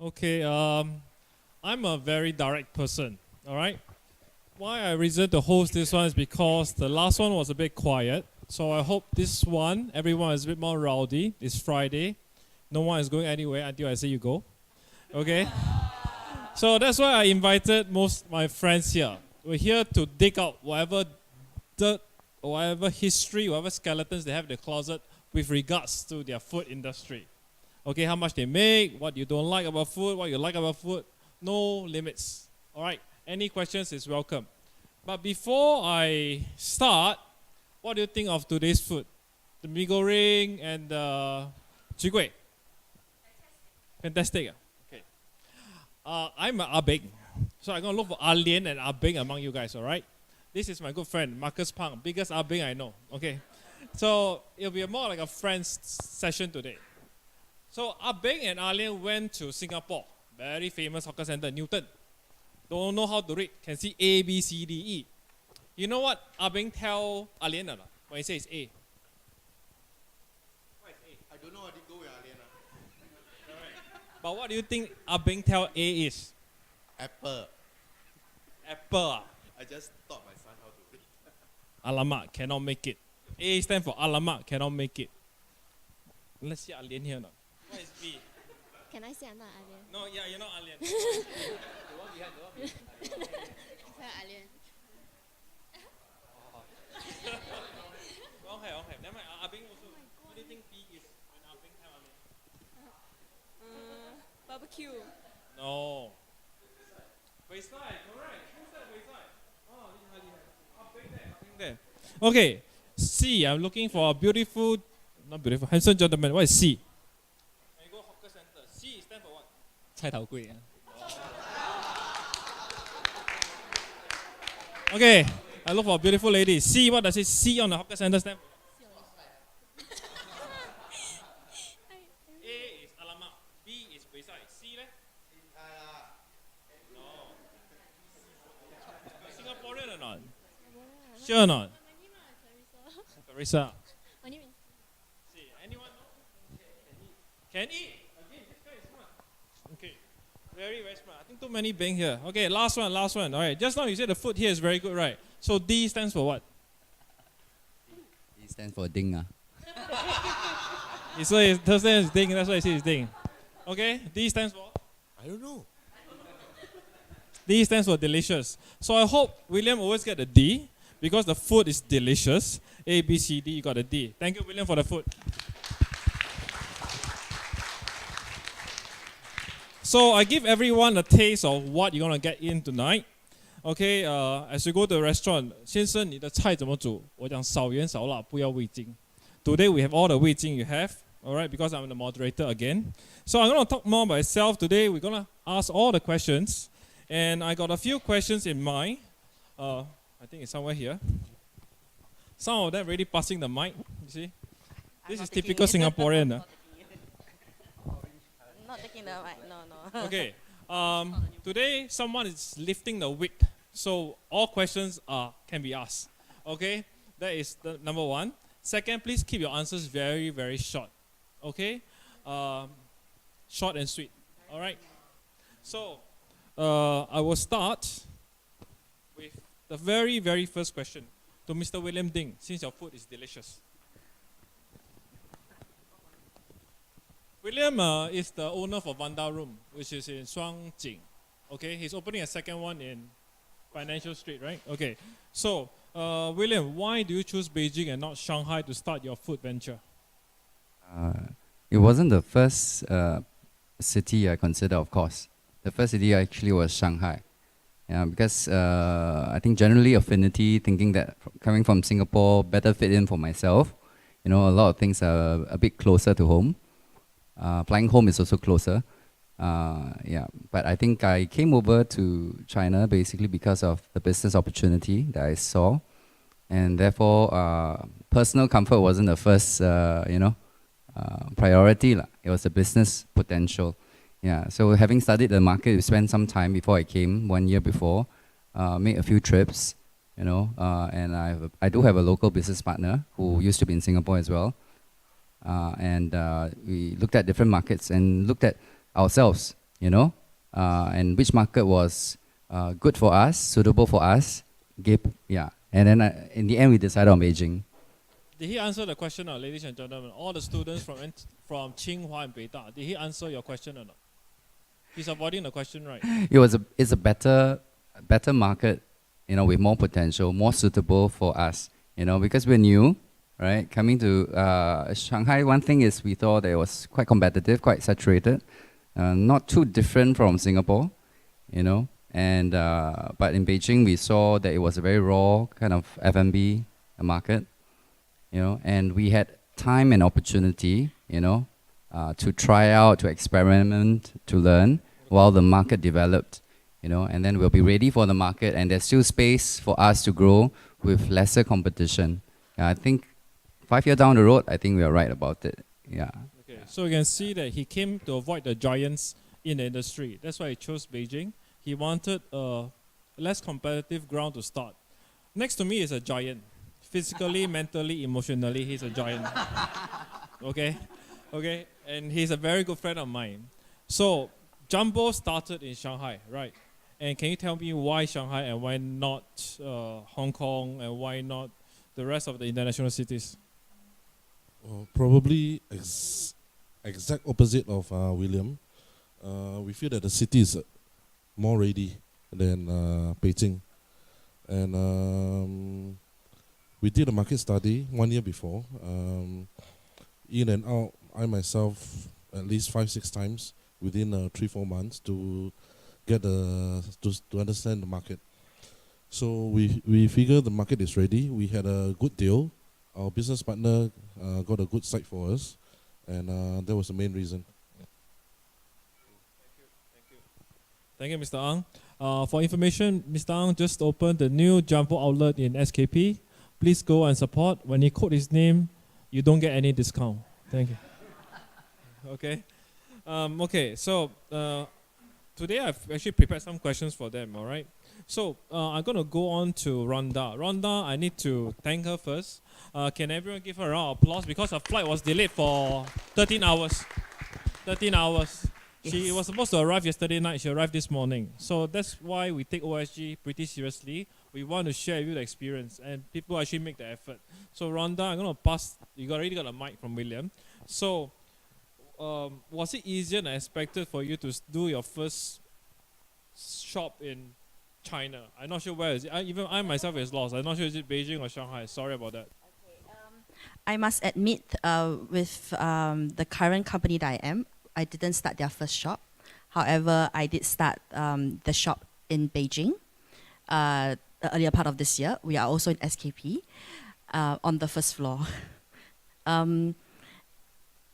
Okay, I'm a very direct person, all right? Why I reserved to host this one is because the last one was a bit quiet. So I hope this one, everyone is a bit more rowdy. It's Friday. No one is going anywhere until I say you go. Okay? So that's why I invited most of my friends here. We're here to dig out whatever dirt, whatever history, whatever skeletons they have in the closet with regards to their food industry. Okay, how much they make, what you don't like about food, what you like about food, no limits. All right, any questions is welcome. But before I start, what do you think of today's food? The mee goreng and the chwee kueh? Fantastic. Okay. I'm Ah Beng. So I'm going to look for Ah Lian and Ah Beng among you guys, all right? This is my good friend, Marcus Pang, biggest Ah Beng I know, okay? So it'll be more like a friends session today. So Ah Beng and Ah Lian went to Singapore, very famous hawker center, Newton. Don't know how to read, can see A, B, C, D, E. You know what Ah Beng tell Ah Lian or not? When he says A. What is A? I don't know, I didn't go with Alian. But what do you think Ah Beng tell A is? Apple. Apple. I just taught my son how to read. Alamak, cannot make it. A stand for Alamak, cannot make it. Let's see Ah Lian here now. What is B? Can I say I'm not Alian? No, yeah, you're not Ah Lian. Okay. Never mind. Ah Beng also. What do you think B is when Ah Beng tell Ah Lian? Barbecue. No. Wayside, correct. Who said wayside? Oh, Ah Beng there. Okay. C, I'm looking for a beautiful, not beautiful, handsome gentleman. What is C? When you go hawker center, C stand for what? 菜頭粿啊 Okay, I look for a beautiful lady. C, what does it C on the hawker center stand for? A is alamak, B is wayside, C leh? No. Singaporean or not? Sure or not? Teresa. See, anyone know? Can eat. Again, this guy is smart. Okay. Very, very smart. I think too many being here. Okay, last one. All right. Just now you said the food here is very good, right? So D stands for what? D stands for ding ah. So his Thursday is ding. That's why I say it's ding. Okay. D stands for? I don't know. D stands for delicious. So I hope William always get a D because the food is delicious. A, B, C, D, you got a D. Thank you, William, for the food. So I give everyone a taste of what you're going to get in tonight. Okay, as you go to the restaurant, 先生，你的菜怎么煮？我讲少盐少辣，不要味精。Today we have all the 味精 you have, all right, because I'm the moderator again. So I'm going to talk more about myself today. We're going to ask all the questions. And I got a few questions in mind. I think it's somewhere here. Some of them already passing the mic, you see. This is typical Singaporean. Not taking the mic, no. Okay, today someone is lifting the weight. So all questions can be asked. Okay, that is the number one. Second, please keep your answers very, very short. Okay, short and sweet. All right. So I will start with the very, very first question to Mr. William Ding, since your food is delicious. William is the owner for Vanda Room, which is in Shuangjing. Okay, he's opening a second one in Financial Street, right? Okay, so William, why do you choose Beijing and not Shanghai to start your food venture? It wasn't the first city I considered, of course. The first city actually was Shanghai. Yeah, because I think generally affinity, thinking that coming from Singapore, better fit in for myself. You know, a lot of things are a bit closer to home. Flying home is also closer. Yeah, but I think I came over to China basically because of the business opportunity that I saw. And therefore, personal comfort wasn't the first, priority. It was the business potential. Yeah, so having studied the market, we spent some time before I came, 1 year before, made a few trips, and I do have a local business partner who used to be in Singapore as well. And we looked at different markets and looked at ourselves. you know, and which market was good for us, suitable for us. And then in the end we decided on Beijing. Did he answer the question, ladies and gentlemen? All the students from Tsinghua and Beida, did he answer your question or not? He's avoiding the question, right? It's a better market, you know, with more potential, more suitable for us, you know, because we're new, right? Coming to Shanghai, one thing is we thought it was quite competitive, quite saturated, not too different from Singapore, you know. And but in Beijing, we saw that it was a very raw kind of F&B market, you know, and we had time and opportunity, you know, to try out, to experiment, to learn while the market developed, you know, and then we'll be ready for the market, and there's still space for us to grow with lesser competition. I think 5 years down the road, I think we are right about it. Yeah. Okay, so you can see that he came to avoid the giants in the industry. That's why he chose Beijing. He wanted a less competitive ground to start. Next to me is a giant. Physically, mentally, emotionally, he's a giant. Okay? Okay? And he's a very good friend of mine. So, Jumbo started in Shanghai, right? And can you tell me why Shanghai and why not Hong Kong and why not the rest of the international cities? Probably exact opposite of William. We feel that the city is more ready than Beijing. And we did a market study 1 year before. In and out, I myself, at least 5-6 times within 3-4 months to get to understand the market. So we figure the market is ready. We had a good deal. Our business partner got a good site for us, and that was the main reason. Thank you, Mr. Ang. For information, Mr. Ang just opened the new Jumbo outlet in SKP. Please go and support. When you quote his name, you don't get any discount. Thank you. Okay. Okay, so today I've actually prepared some questions for them, all right? So I'm going to go on to Ronda. Ronda, I need to thank her first. Can everyone give her a round of applause because her flight was delayed for 13 hours. 13 hours. Yes. She was supposed to arrive yesterday night. She arrived this morning. So that's why we take OSG pretty seriously. We want to share with you the experience, and people actually make the effort. So Ronda, I'm going to pass. You already got a mic from William. So was it easier than expected for you to do your first shop in China? I'm not sure where is it. Even I myself is lost. I'm not sure is it Beijing or Shanghai. Sorry about that. I must admit, with the current company that I am, I didn't start their first shop. However, I did start the shop in Beijing the earlier part of this year. We are also in SKP on the first floor.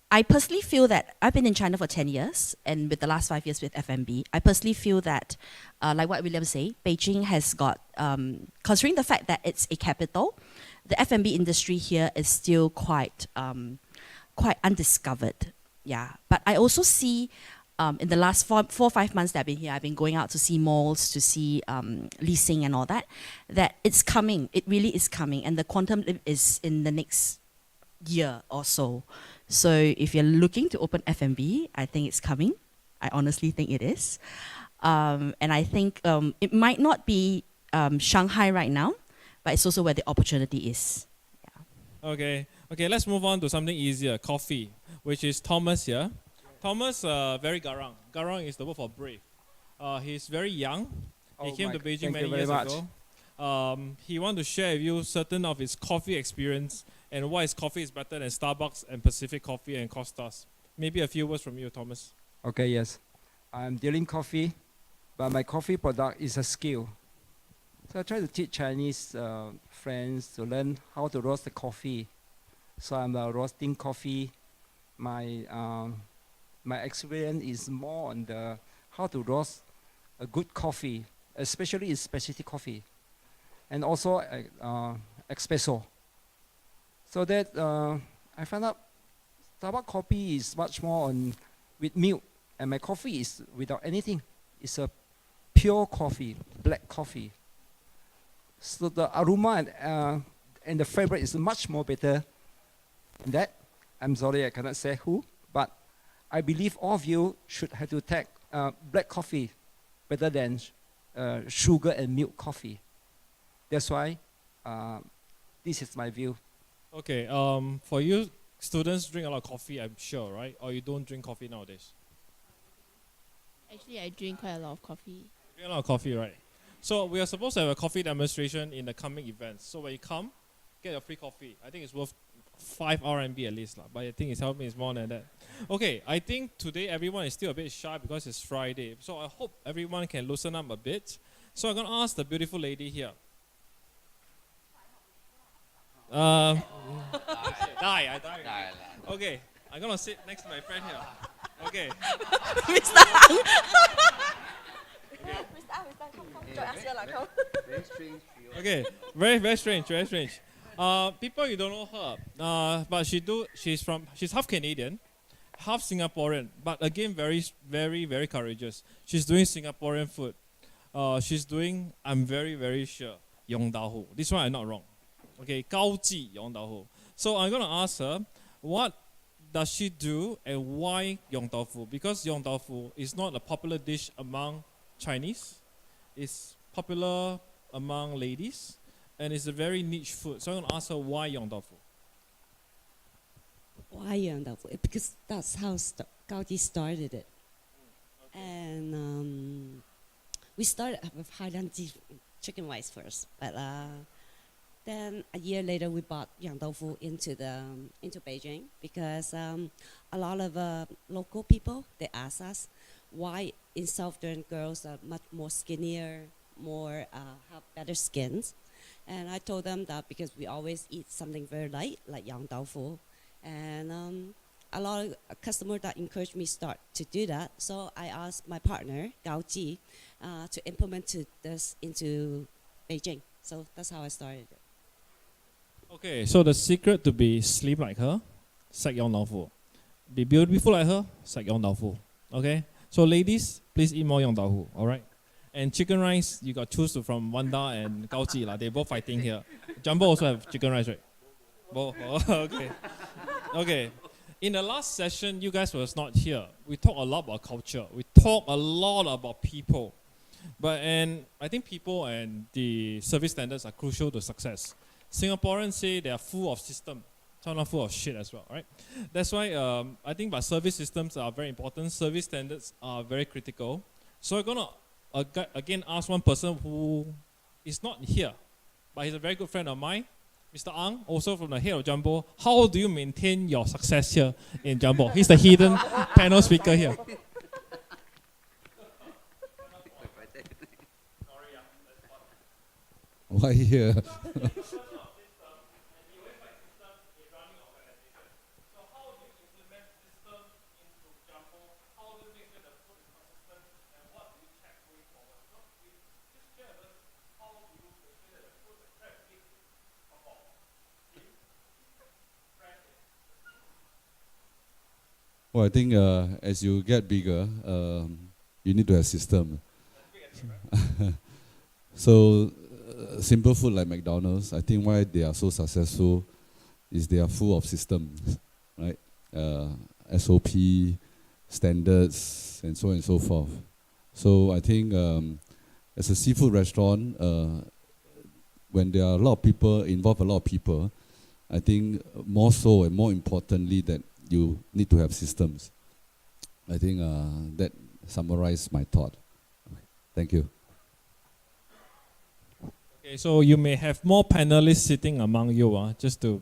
I personally feel that I've been in China for 10 years, and with the last 5 years with F&B, I personally feel that, like what William said, Beijing has got, considering the fact that it's a capital, the F&B industry here is still quite undiscovered. Yeah, but I also see in the last 4 or 5 months that I've been here, I've been going out to see malls, to see leasing and all that, that it's coming. It really is coming, and the quantum leap is in the next year or so. So if you're looking to open F&B, I think it's coming. I honestly think it is. And I think it might not be Shanghai right now, but it's also where the opportunity is. Yeah. Okay, let's move on to something easier, coffee, which is Thomas here. Thomas, very garang. Garang is the word for brave. He's very young. He came to Beijing many years ago. He wants to share with you certain of his coffee experience and why his coffee is better than Starbucks and Pacific Coffee and Costas. Maybe a few words from you, Thomas. Okay, yes. I'm dealing coffee, but my coffee product is a skill. So I try to teach Chinese friends to learn how to roast the coffee. So I'm roasting coffee. My experience is more on the how to roast a good coffee, especially in specialty coffee, and also espresso. So that I found out Starbucks coffee is much more on with milk, and my coffee is without anything. It's a pure coffee, black coffee. So the aroma and the flavor is much more better than that. I'm sorry, I cannot say who, but I believe all of you should have to take black coffee better than sugar and milk coffee. That's why this is my view. Okay, for you, students drink a lot of coffee, I'm sure, right? Or you don't drink coffee nowadays? Actually, I drink quite a lot of coffee. Drink a lot of coffee, right? So we are supposed to have a coffee demonstration in the coming events. So when you come, get your free coffee. I think it's worth 5 RMB at least, but I think it's helping it's more than that. Okay, I think today everyone is still a bit shy because it's Friday. So I hope everyone can loosen up a bit. So I'm going to ask the beautiful lady here. I die. Okay, I'm going to sit next to my friend here. Okay. Mr. Ang. Okay, very strange. People you don't know her, but she's half Canadian, half Singaporean, but again very courageous. She's doing Singaporean food. She's doing, I'm very sure, Yong Tau Hu. This one I'm not wrong. Okay, Gao Ji Yong Tau Hu. So I'm gonna ask her what does she do and why Yong Tau Fu? Because Yong Tau Fu is not a popular dish among Chinese. It's popular among ladies, and it's a very niche food. So I'm going to ask her why Yong Tau Fu. Why Young Tau Fu? Because that's how Gaoji started it. And we started with Highland chicken rice first, but then a year later we brought Yang Tau Fu into Beijing because a lot of local people, they asked us why in Southern girls are much more skinnier, more have better skins. And I told them that because we always eat something very light, like Yang Tau Fu. And a lot of customers that encouraged me start to do that. So I asked my partner, Gao Ji, to implement this into Beijing. So that's how I started it. Okay, so the secret to be slim like her, Sack Yong Tau Fu. Be beautiful like her, Sack Yong Tau Fu. Okay? So ladies, please eat more Yong Tau Fu, alright? And chicken rice, you got choose from Wanda and Gao Ji. They're both fighting here. Jumbo also have chicken rice, right? Both? Oh, okay. Okay. In the last session, you guys was not here. We talked a lot about culture. We talked a lot about people. And I think people and the service standards are crucial to success. Singaporeans say they are full of system. Some are full of shit as well, right? That's why I think but service systems are very important. Service standards are very critical. So I'm going to again ask one person who is not here, but he's a very good friend of mine, Mr. Ang, also from the head of Jumbo. How do you maintain your success here in Jumbo? He's the hidden panel speaker here. Why here? Well, I think as you get bigger, you need to have system. So, simple food like McDonald's, I think why they are so successful is they are full of systems, right? SOP, standards, and so on and so forth. So I think as a seafood restaurant, when there are a lot of people, involve a lot of people, I think more so and more importantly that you need to have systems. I think that summarizes my thought. Thank you. Okay, so you may have more panelists sitting among you, just to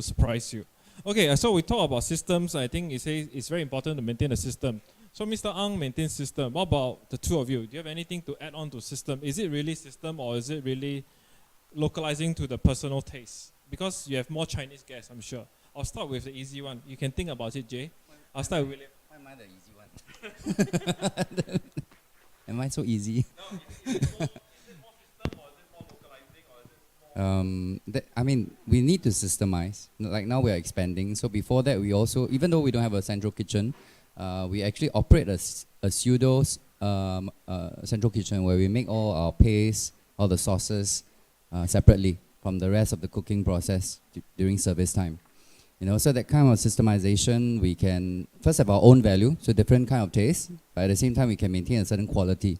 surprise you. Okay, so we talk about systems. I think it's very important to maintain a system. So Mr. Ang maintains system. What about the two of you? Do you have anything to add on to system? Is it really system or is it really localizing to the personal taste? Because you have more Chinese guests, I'm sure. I'll start with the easy one. You can think about it, Jay. I'll start with William. Why am I the easy one? Am I so easy? No, is it more system or is it more localizing or is it more... I mean, we need to systemize. Like now we are expanding. So before that, we also, even though we don't have a central kitchen, we actually operate a pseudo central kitchen where we make all our paste, all the sauces separately from the rest of the cooking process during service time. So that kind of systemization, we can first have our own value, so different kind of taste, but at the same time we can maintain a certain quality,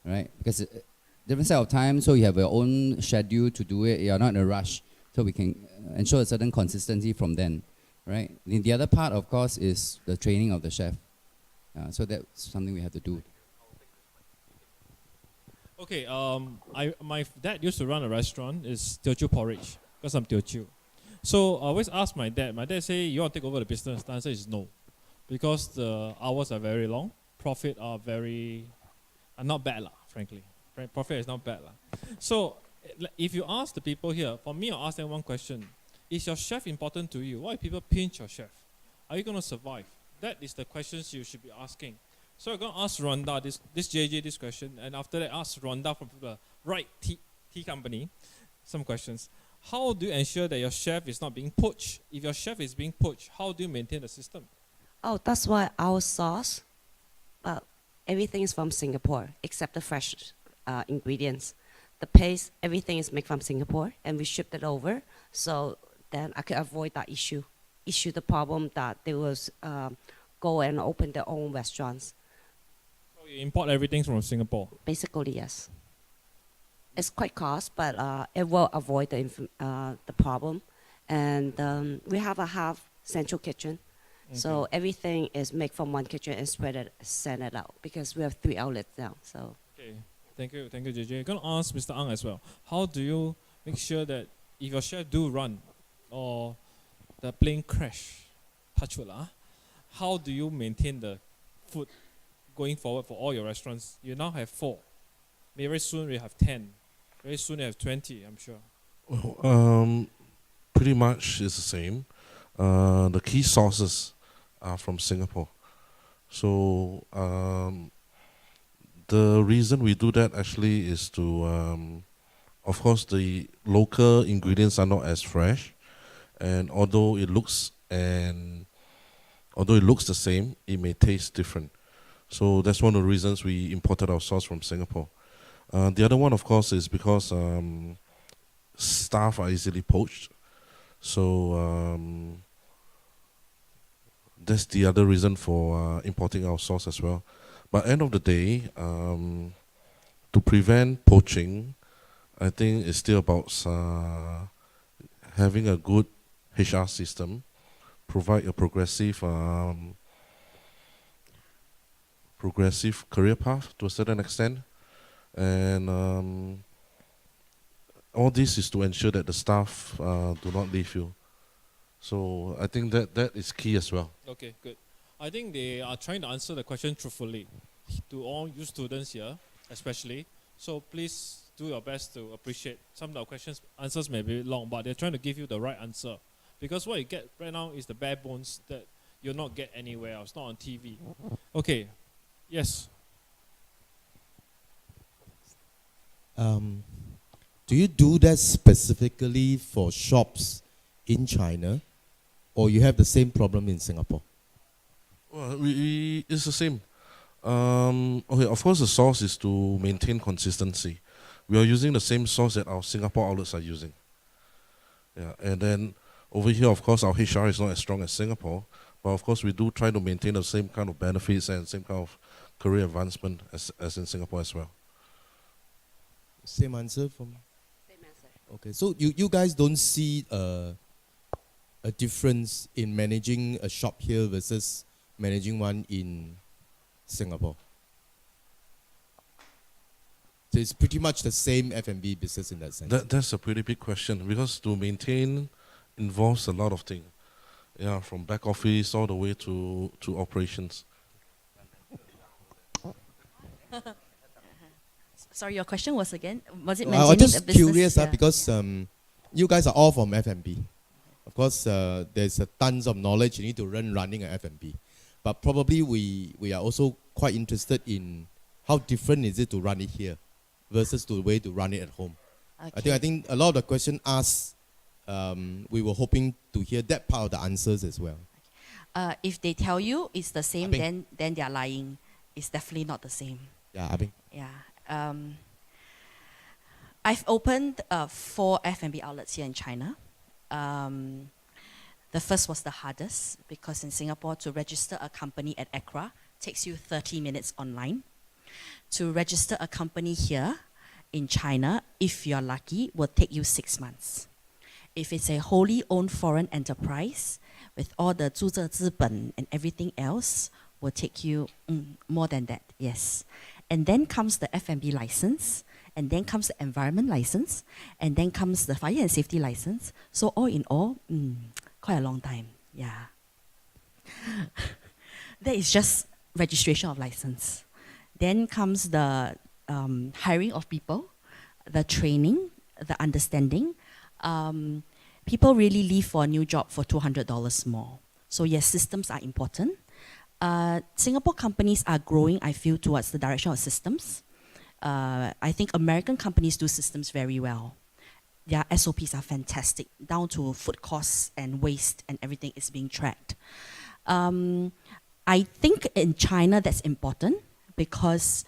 right? Because different set of time, so you have your own schedule to do it. You're not in a rush, so we can ensure a certain consistency from then, right? The other part, of course, is the training of the chef. So that's something we have to do. Okay, my dad used to run a restaurant. It's Teochew porridge, because I'm Teochew. So I always ask my dad. My dad say, "You want to take over the business?" The answer is no, because the hours are very long. Profit are not bad, frankly. Profit is not bad. So if you ask the people here, for me, I'll ask them one question. Is your chef important to you? Why people pinch your chef? Are you going to survive? That is the questions you should be asking. So I'm going to ask Ronda this JJ this question, and after that ask Ronda from the right tea company some questions. How do you ensure that your chef is not being poached? If your chef is being poached, how do you maintain the system? Oh, that's why our sauce, everything is from Singapore except the fresh ingredients. The paste, everything is made from Singapore, and we shipped it over. So then I could avoid that issue, the problem that they will go and open their own restaurants. So you import everything from Singapore? Basically, yes. It's quite cost, but it will avoid the problem. And we have a half central kitchen. Okay. So everything is made from one kitchen and send it out, because we have 3 outlets now. So. Okay. Thank you, JJ. I'm going to ask Mr. Ang as well. How do you make sure that if your chef do run or the plane crash, touch wood, how do you maintain the food going forward for all your restaurants? You now have 4. Maybe very soon we have 10. Very soon we have 20, I'm sure. Well, pretty much it's the same. The key sources are from Singapore. So the reason we do that actually is to, of course, the local ingredients are not as fresh, and although it looks the same, it may taste different. So that's one of the reasons we imported our sauce from Singapore. The other one, of course, is because staff are easily poached. So that's the other reason for importing our sauce as well. But end of the day, to prevent poaching, I think it's still about having a good HR system, provide a progressive career path to a certain extent, and all this is to ensure that the staff do not leave you. So I think that is key as well. Okay, good. I think they are trying to answer the question truthfully to all you students here, especially. So please do your best to appreciate. Some of the questions, answers may be long, but they're trying to give you the right answer. Because what you get right now is the bare bones that you'll not get anywhere else, not on TV. Okay, yes. Do you do that specifically for shops in China, or you have the same problem in Singapore? Well, it's the same. Okay, of course the sauce is to maintain consistency. We are using the same sauce that our Singapore outlets are using. Yeah, and then over here, of course, our HR is not as strong as Singapore, but of course we do try to maintain the same kind of benefits and same kind of career advancement as in Singapore as well. Same answer from? Same answer. Okay, so you guys don't see a difference in managing a shop here versus managing one in Singapore? So it's pretty much the same F&B business in that sense. That's a pretty big question, because to maintain involves a lot of things. Yeah, from back office all the way to operations. Sorry, your question was again? Was it I maintaining was just the business? curious Yeah. because you guys are all from F&B. Of course, there's tons of knowledge you need to running an F&B. But probably we are also quite interested in how different is it to run it here versus the way to run it at home. Okay. I think a lot of the question asked, we were hoping to hear that part of the answers as well. If they tell you it's the same, Abing. then they're lying. It's definitely not the same. Yeah, Abing. Yeah. I've opened 4 F&B outlets here in China. The first was the hardest because in Singapore, to register a company at Accra takes you 30 minutes online. To register a company here in China, if you're lucky, will take you 6 months. If it's a wholly owned foreign enterprise with all the 注册资本 and everything else, will take you more than that, yes. And then comes the F&B license, and then comes the environment license, and then comes the fire and safety license. So all in all, quite a long time, yeah. That is just registration of license. Then comes the hiring of people, the training, the understanding. People really leave for a new job for $200 more. So yes, systems are important. Singapore companies are growing, I feel, towards the direction of systems. I think American companies do systems very well. Their SOPs are fantastic, down to food costs and waste and everything is being tracked. I think in China that's important because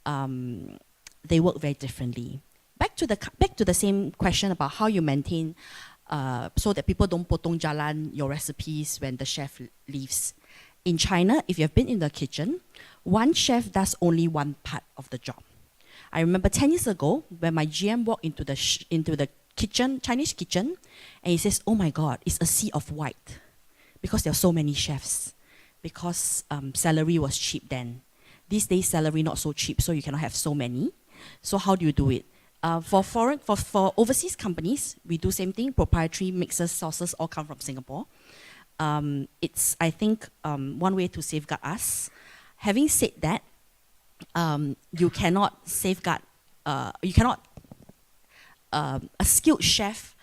they work very differently. Back to the same question about how you maintain so that people don't potong jalan your recipes when the chef leaves. In China, if you've been in the kitchen, one chef does only one part of the job. I remember 10 years ago when my GM walked into the kitchen, Chinese kitchen, and he says, "Oh my God, it's a sea of white," because there are so many chefs. Because salary was cheap then. These days, salary not so cheap, so you cannot have so many. So how do you do it? For overseas companies, we do same thing. Proprietary mixers, sauces all come from Singapore. It's, I think, one way to safeguard us. Having said that, you cannot safeguard, a skilled chef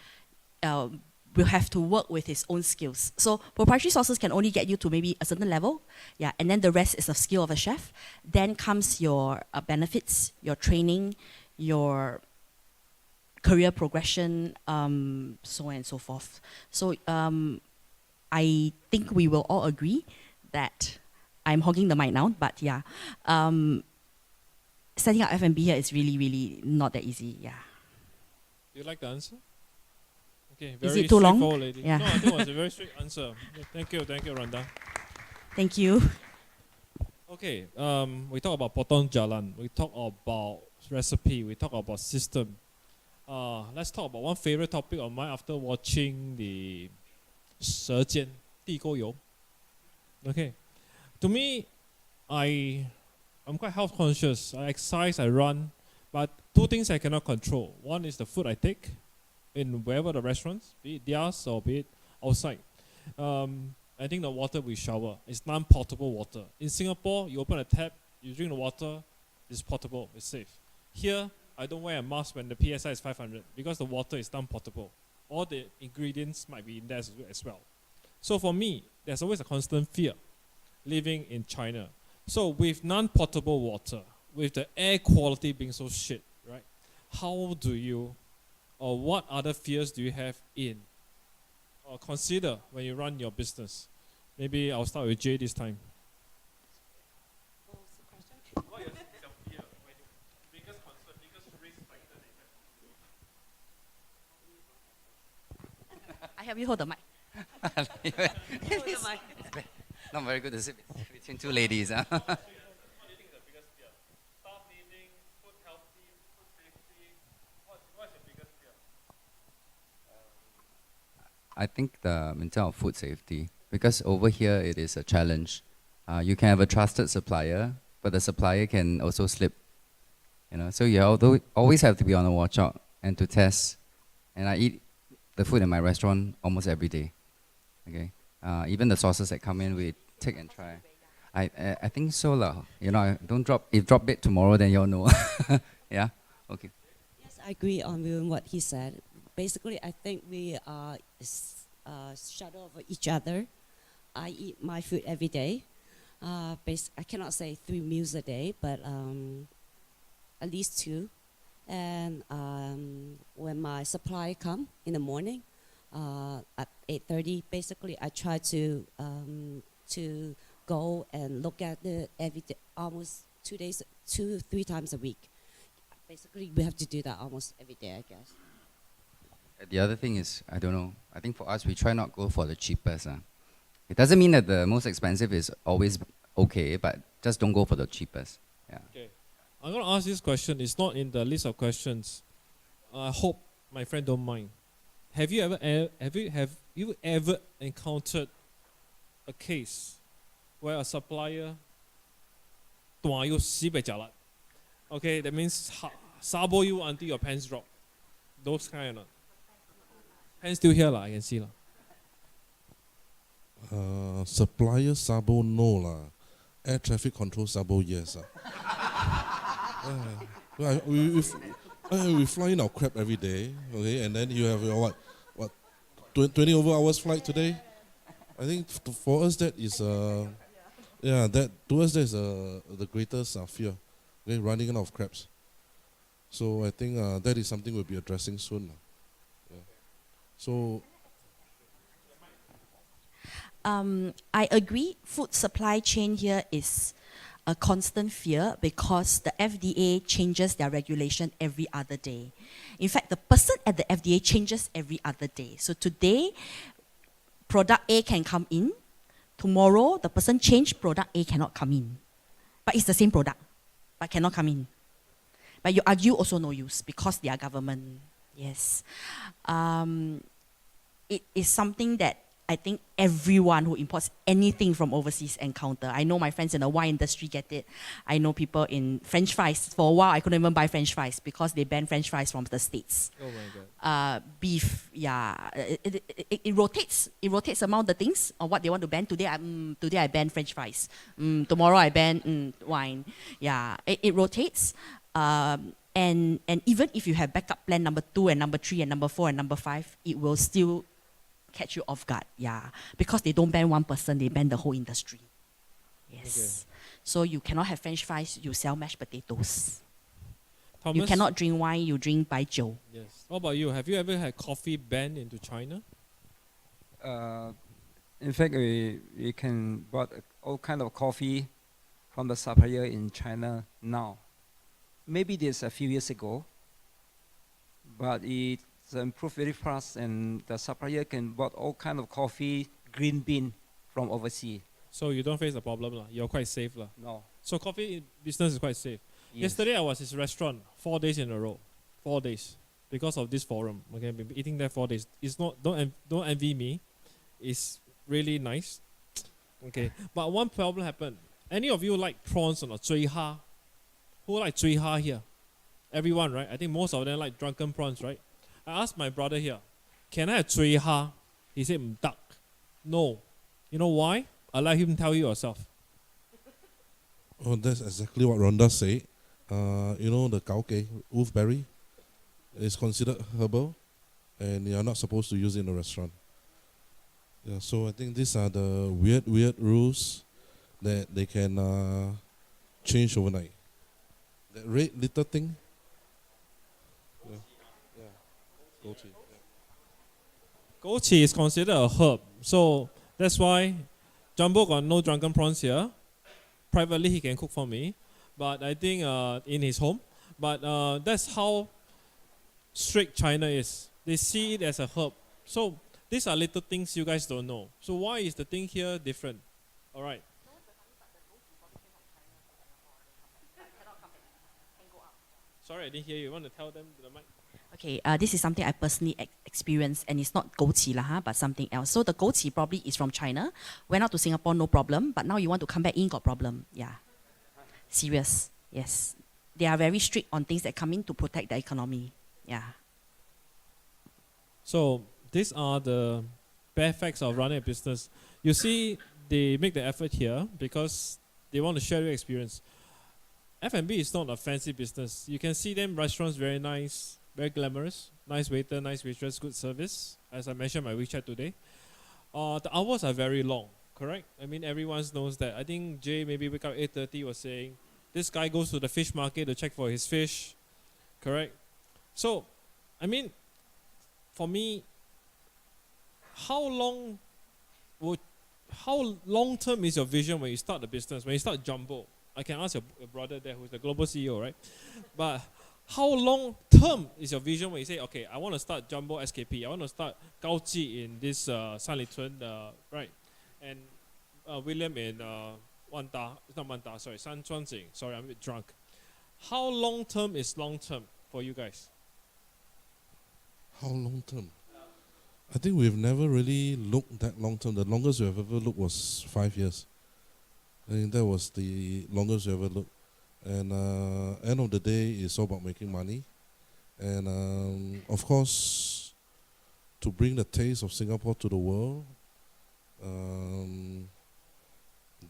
will have to work with his own skills. So proprietary sauces can only get you to maybe a certain level, yeah, and then the rest is the skill of a chef. Then comes your benefits, your training, your career progression, so on and so forth. So I think we will all agree that I'm hogging the mic now, but yeah, setting up F&B here is really, really not that easy, yeah. Do you like the answer? Okay, Is very it too long? straightforward, lady. Yeah. No, I think it was a very straight answer. Thank you, Ronda. Thank you. Okay, we talk about potong jalan. We talk about recipe. We talk about system. Let's talk about one favorite topic of mine after watching the 舌尖地沟油. Okay, to me, I'm quite health conscious. I exercise, I run, but two things I cannot control. One is the food I take in wherever the restaurants, be it theirs or be it outside. I think the water we shower is non-potable water. In Singapore, you open a tap, you drink the water, it's potable, it's safe. Here, I don't wear a mask when the PSI is 500 because the water is non-potable. All the ingredients might be in there as well. So for me, there's always a constant fear living in China. So with non-potable water, with the air quality being so shit, right? How do you, or what other fears do you have in, or consider when you run your business? Maybe I'll start with Jay this time. What is your fear? Biggest concern, biggest risk factor that you have? I help you hold the mic. Not very good to sit between two ladies. Huh? What do you think is the biggest fear? Staff leaving, food healthy, food safety. What's your biggest fear? I think in terms of food safety, because over here it is a challenge. You can have a trusted supplier, but the supplier can also slip. You know, so you always have to be on the watch out and to test. And I eat the food in my restaurant almost every day. Okay, even the sauces that come in, we take and try. I think so lah. You know, don't drop. If drop it tomorrow, then you'll know. Yeah. Okay. Yes, I agree on what he said. Basically, I think we are shadow of each other. I eat my food every day. I cannot say 3 meals a day, but at least 2. And when my supplier come in the morning at 8:30, basically I try to go and look at it every day, almost 2-3 times a week. Basically, we have to do that almost every day, I guess. The other thing is, I don't know, I think for us, we try not go for the cheapest. It doesn't mean that the most expensive is always okay, but just don't go for the cheapest. Yeah. Okay. I'm going to ask this question. It's not in the list of questions. I hope my friend don't mind. Have you ever encountered a case where a supplier okay, that means sabo you until your pants drop. Those kind of not. Pants still here I can see lah. Supplier sabo no lah. Air traffic control sabo yes. We fly in our crap every day, okay, and then you have your 20 over hours flight today. I think for us that is that is the greatest fear, okay, running out of crabs. So I think that is something we'll be addressing soon. Yeah. So I agree. Food supply chain here is a constant fear because the FDA changes their regulation every other day. In fact, the person at the FDA changes every other day. So today, product A can come in. Tomorrow, the person changed, product A cannot come in. But it's the same product, but cannot come in. But you argue also no use because they are government. Yes. It is something that I think everyone who imports anything from overseas encounter. I know my friends in the wine industry get it. I know people in French fries. For a while, I couldn't even buy French fries because they banned French fries from the States. Oh my God. Beef, yeah. It rotates. It rotates among the things on what they want to ban. Today I ban French fries. Tomorrow I ban wine. Yeah, it rotates. And even if you have backup plan number 2 and number 3 and number 4 and number 5, it will still catch you off guard, yeah. Because they don't ban one person, they ban the whole industry. Yes. Okay. So you cannot have French fries, you sell mashed potatoes. Thomas? You cannot drink wine, you drink baijiu. Yes. What about you? Have you ever had coffee banned into China? In fact, we can buy all kind of coffee from the supplier in China now. Maybe this a few years ago, but it's improved very fast, and the supplier can buy all kind of coffee, green bean from overseas. So you don't face a problem lah. You're quite safe lah. No. So coffee business is quite safe. Yes. Yesterday I was in his restaurant 4 days in a row, 4 days, because of this forum. Okay, I've been eating there 4 days. It's not don't envy me. It's really nice. Okay, but one problem happened. Any of you like prawns or not? Zui ha. Who like zui ha here? Everyone, right? I think most of them like drunken prawns, right? I asked my brother here, can I have zui ha? He said, duck. No. You know why? I'll let him tell you yourself. Oh, that's exactly what Ronda said. You know the kauke, wolfberry, is considered herbal, and you are not supposed to use it in a restaurant. Yeah, so I think these are the weird rules that they can change overnight. That red little thing. Gochi. Gochi is considered a herb, so that's why Jumbo got no drunken prawns here. Privately, he can cook for me, but I think in his home. But that's how strict China is. They see it as a herb. So these are little things you guys don't know. So why is the thing here different? All right. Sorry, I didn't hear you. You want to tell them to the mic? Okay, this is something I personally experienced, and it's not gochi lah, but something else. So the gochi probably is from China. Went out to Singapore, no problem. But now you want to come back in, got problem. Yeah, serious. Yes, they are very strict on things that come in to protect the economy. Yeah. So these are the bare facts of running a business. You see, they make the effort here because they want to share your experience. F&B is not a fancy business. You can see them restaurants very nice, very glamorous, nice waiter, nice waitress, good service. As I mentioned my WeChat today, the hours are very long. Correct? I mean, everyone knows that. I think Jay maybe wake up 8:30 was saying this guy goes to the fish market to check for his fish. Correct? So, I mean, for me, how long term is your vision when you start the business? When you start Jumbo? I can ask your brother there who's the global CEO, right? But how long term is your vision when you say, okay, I want to start Jumbo SKP, I want to start Gaoji in this Sanlitun, right? And William in Wanda, it's not Wanda, sorry, Sanchuanjing. Sorry, I'm a bit drunk. How long term is long term for you guys? How long term? I think we've never really looked that long term. The longest we have ever looked was 5 years. I think that was the longest we ever looked. And end of the day, it's all about making money. And of course, to bring the taste of Singapore to the world,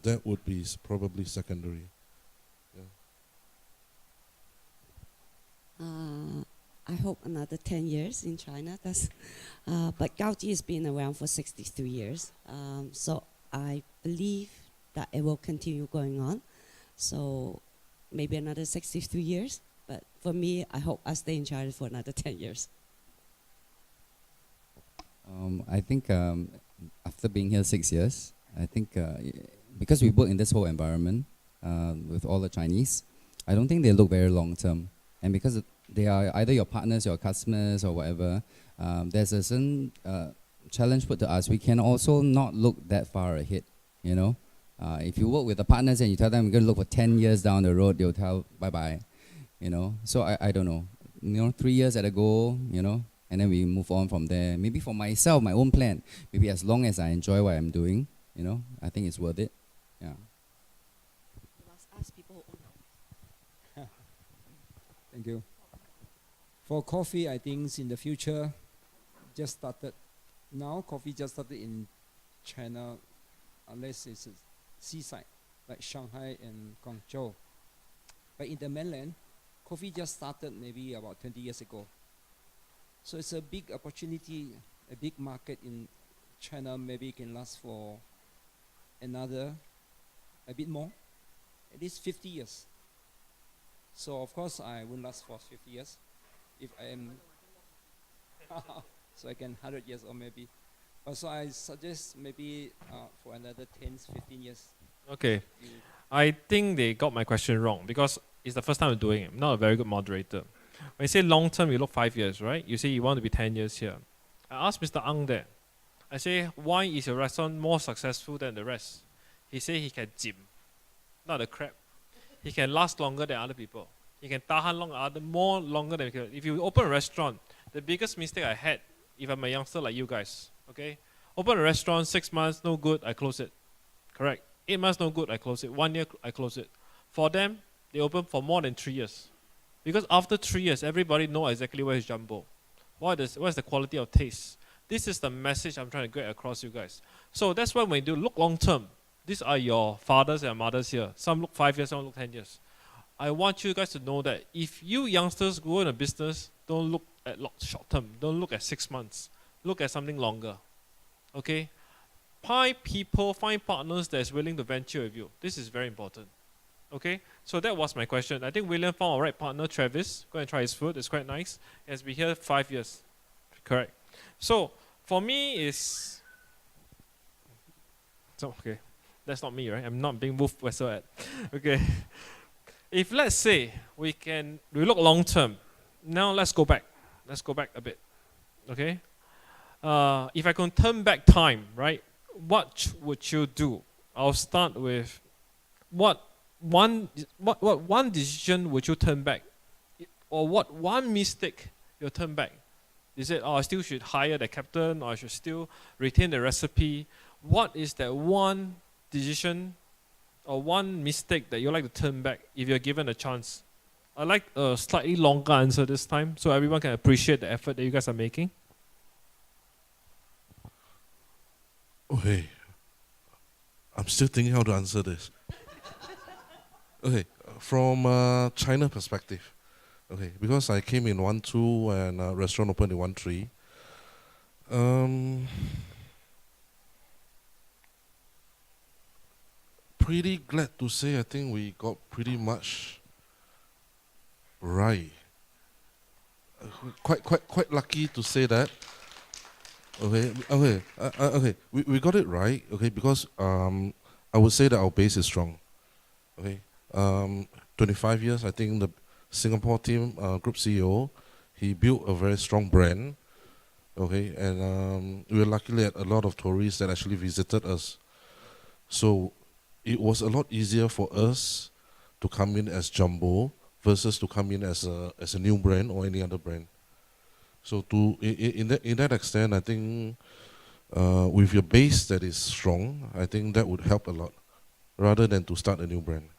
that would be probably secondary. I hope another 10 years in China. But Gaoji has been around for 63 years. So I believe that it will continue going on. So maybe another 63 years. But for me, I hope I stay in China for another 10 years. I think after being here 6 years, I think because we work in this whole environment with all the Chinese, I don't think they look very long term. And because they are either your partners, your customers, or whatever, there's a certain challenge put to us. We can also not look that far ahead, you know. If you work with the partners and you tell them we're going to look for 10 years down the road, they'll tell bye-bye, you know. So I don't know, 3 years at a go, you know, and then we move on from there. Maybe for myself, my own plan, maybe as long as I enjoy what I'm doing, you know, I think it's worth it, yeah. You must ask people who own houses. Thank you. For coffee, I think in the future, just started. Now, coffee just started in China, unless it's a seaside, like Shanghai and Guangzhou. But in the mainland, coffee just started maybe about 20 years ago. So it's a big opportunity, a big market in China. Maybe it can last for another, a bit more, at least 50 years. So of course I won't last for 50 years if I am so I can 100 years or maybe. But so I suggest maybe for another 10, 15 years. Okay. I think they got my question wrong because it's the first time I'm doing it. I'm not a very good moderator. When you say long term, you look 5 years, right? You say you want to be 10 years here. I asked Mr. Ang there. I say, why is your restaurant more successful than the rest? He said he can gym, not a crap. He can last longer than other people. He can tahan more longer than people. If you open a restaurant, the biggest mistake I had, if I'm a youngster like you guys, okay? Open a restaurant, 6 months, no good, I close it. Correct. 8 months, no good, I close it. 1 year, I close it. For them, they open for more than 3 years. Because after 3 years, everybody knows exactly where is Jumbo. What is the quality of taste? This is the message I'm trying to get across you guys. So that's why when you do look long term, these are your fathers and mothers here. Some look 5 years, some look 10 years. I want you guys to know that if you youngsters go in a business, don't look at short term. Don't look at 6 months. Look at something longer. Okay? Find people, find partners that is willing to venture with you. This is very important. Okay? So that was my question. I think William found a right partner, Travis. Go and try his food. It's quite nice. He has been here 5 years. Correct. So for me is... So, okay. That's not me, right? I'm not being moved whistle at. Okay. If let's say we look long term, now let's go back. Let's go back a bit. Okay? If I can turn back time, right? What would you do? I'll start with what one decision would you turn back? Or what one mistake you'll turn back? Is it, I still should hire the captain, or I should still retain the recipe? What is that one decision or one mistake that you like to turn back if you're given a chance? I'd like a slightly longer answer this time so everyone can appreciate the effort that you guys are making. Okay. I'm still thinking how to answer this. Okay, from China perspective. Okay, because I came in 1-2 and restaurant opened in 1-3. Pretty glad to say I think we got pretty much right. Quite lucky to say that. Okay. We got it right. Okay, because I would say that our base is strong. Okay, 25 years. I think the Singapore team, group CEO, he built a very strong brand. Okay, and we were luckily had a lot of tourists that actually visited us. So it was a lot easier for us to come in as Jumbo versus to come in as a new brand or any other brand. So in that extent, I think with your base that is strong, I think that would help a lot, rather than to start a new brand.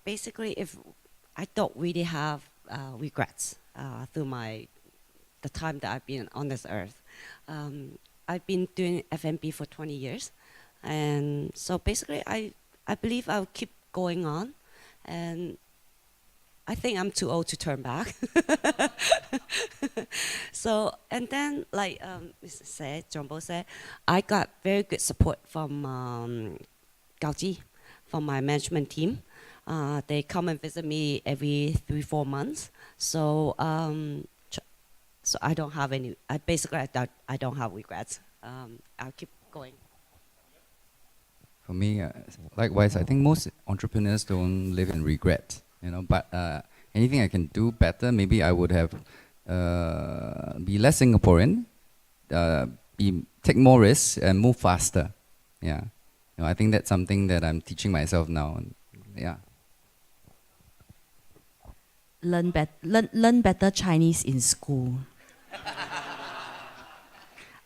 Basically, if I don't really have regrets through the time that I've been on this earth. I've been doing F&B for 20 years, and so basically, I believe I'll keep going on, and I think I'm too old to turn back. So, and then like Mr. Jumbo said, I got very good support from Gao Ji, from my management team. They come and visit me every 3-4 months. So, so I don't have any. I don't have regrets. I'll keep going. For me, likewise, I think most entrepreneurs don't live in regret. But anything I can do better, maybe I would have be less Singaporean, take more risks and move faster. Yeah, I think that's something that I'm teaching myself now. Yeah. Learn better Chinese in school.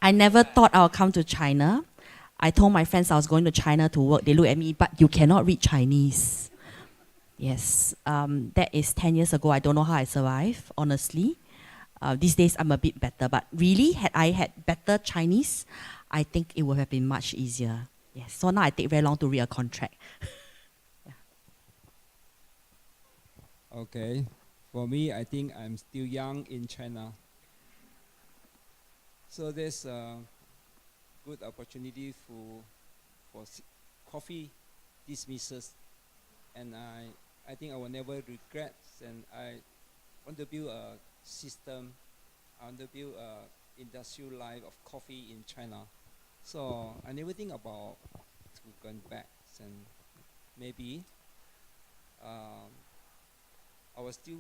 I never thought I'll come to China. I told my friends I was going to China to work. They look at me, but you cannot read Chinese. Yes, that is 10 years ago. I don't know how I survived, honestly. These days I'm a bit better, but really, had I had better Chinese, I think it would have been much easier. Yes, so now I take very long to read a contract. Yeah. Okay, for me, I think I'm still young in China. So there's a good opportunity for coffee dismisses, and I think I will never regret, and I want to build a system, I want to build a industrial life of coffee in China. So I never think about going back, and maybe I will still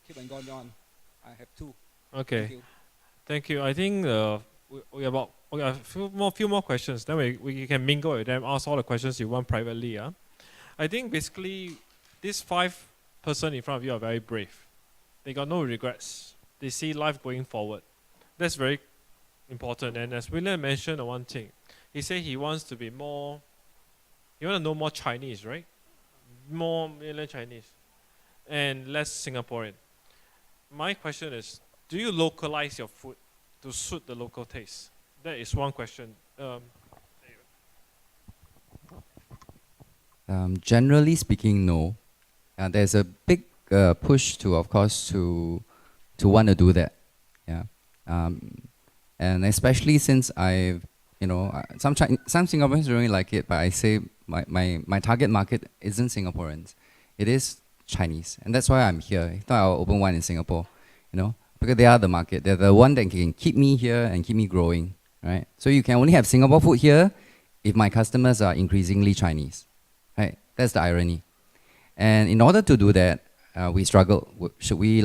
keep on going on. I have two. Okay. Thank you. I think we have a few more questions. Then we can mingle with them, ask all the questions you want privately. I think basically these 5 person in front of you are very brave. They got no regrets. They see life going forward. That's very important. And as William mentioned on one thing, he said he wants to be more, you want to know more Chinese, right? More mainland Chinese and less Singaporean. My question is, do you localize your food to suit the local taste? That is one question. Generally speaking, no. There's a big push to, of course, to want to do that. Yeah. And especially since I've, some Singaporeans don't really like it, but I say my target market isn't Singaporeans. It is Chinese. And that's why I'm here. I thought I'll open one in Singapore, because they are the market. They're the one that can keep me here and keep me growing, right? So you can only have Singapore food here if my customers are increasingly Chinese, right? That's the irony. And in order to do that, we struggle. Should we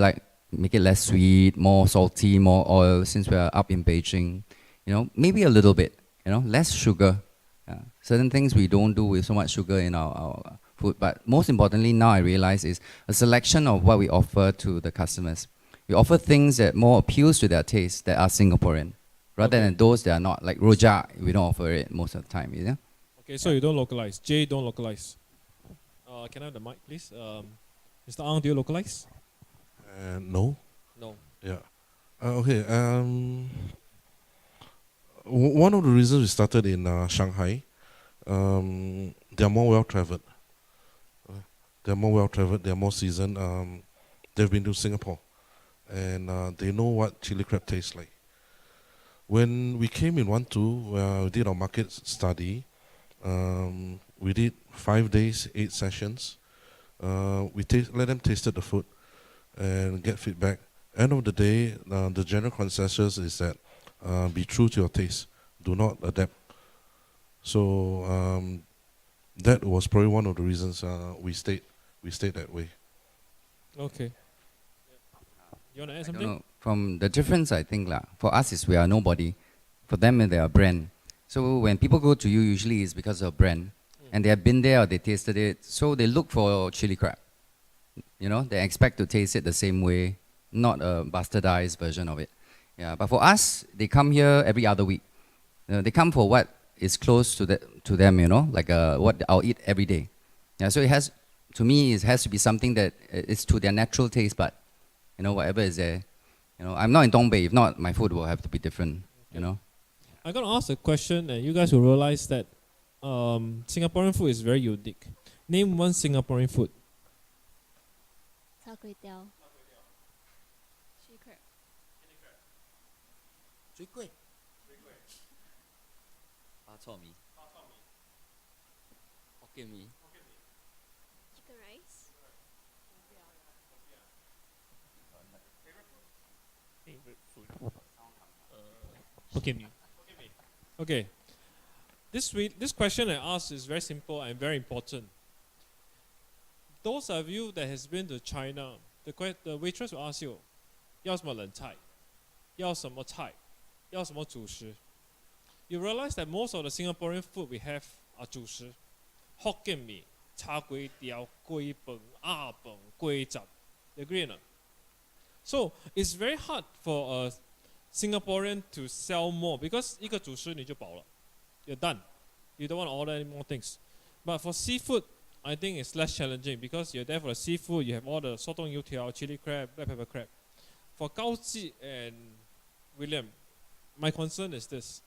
make it less sweet, more salty, more oil, since we're up in Beijing? Maybe a little bit, less sugar. Certain things we don't do with so much sugar in our food. But most importantly, now I realize is a selection of what we offer to the customers. We offer things that more appeals to their taste that are Singaporean, rather than those that are not. Like rojak, we don't offer it most of the time, Okay, so you don't localize. Jay, don't localize. Can I have the mic, please? Mr. Ang, do you localize? No. No. Yeah. Okay. One of the reasons we started in Shanghai, they are more well-traveled. They're more well-traveled. They're more seasoned. They've been to Singapore, and they know what chili crab tastes like. When we came in 1-2, we did our market study. We did 5 days, 8 sessions. We let them taste the food and get feedback. End of the day, the general consensus is that be true to your taste. do not adapt. So that was probably one of the reasons we stayed that way. Okay. You want to add I don't something? know. From the difference, I think for us is we are nobody. For them, they are a brand. So when people go to you, usually it's because of brand. And they have been there or they tasted it. So they look for chili crab. You know, they expect to taste it the same way, not a bastardized version of it. Yeah, but for us, they come here every other week. They come for what is close to them, you know, like what I'll eat every day. Yeah, so it has, to me, it has to be something that is to their natural taste bud. You know, whatever is there. You know, I'm not in Dongbei. If not, my food will have to be different. You know. I'm gonna ask a question, and you guys will realize that Singaporean food is very unique. Name one Singaporean food. Char kway teow. Chili crab. 最贵。bak chor mee. Hokkien mee. Chicken rice. Favorite food. Hokkien mee. Okay. This question I asked is very simple and very important. Those of you that has been to China, the waitress will ask you, 要什么冷菜？要什么菜？要什么主食？ You realize that most of the Singaporean food we have are 主食 Hokkien mee, char kway teow, kuih peng, peng, kuih chap. You agree or not? So it's very hard for a Singaporean to sell more because 一个主食你就饱了. You're done. You don't want to order any more things. But for seafood, I think it's less challenging because you're there for the seafood. You have all the sotong youtiao, chili crab, black pepper crab. For Gao Ji and William, my concern is this.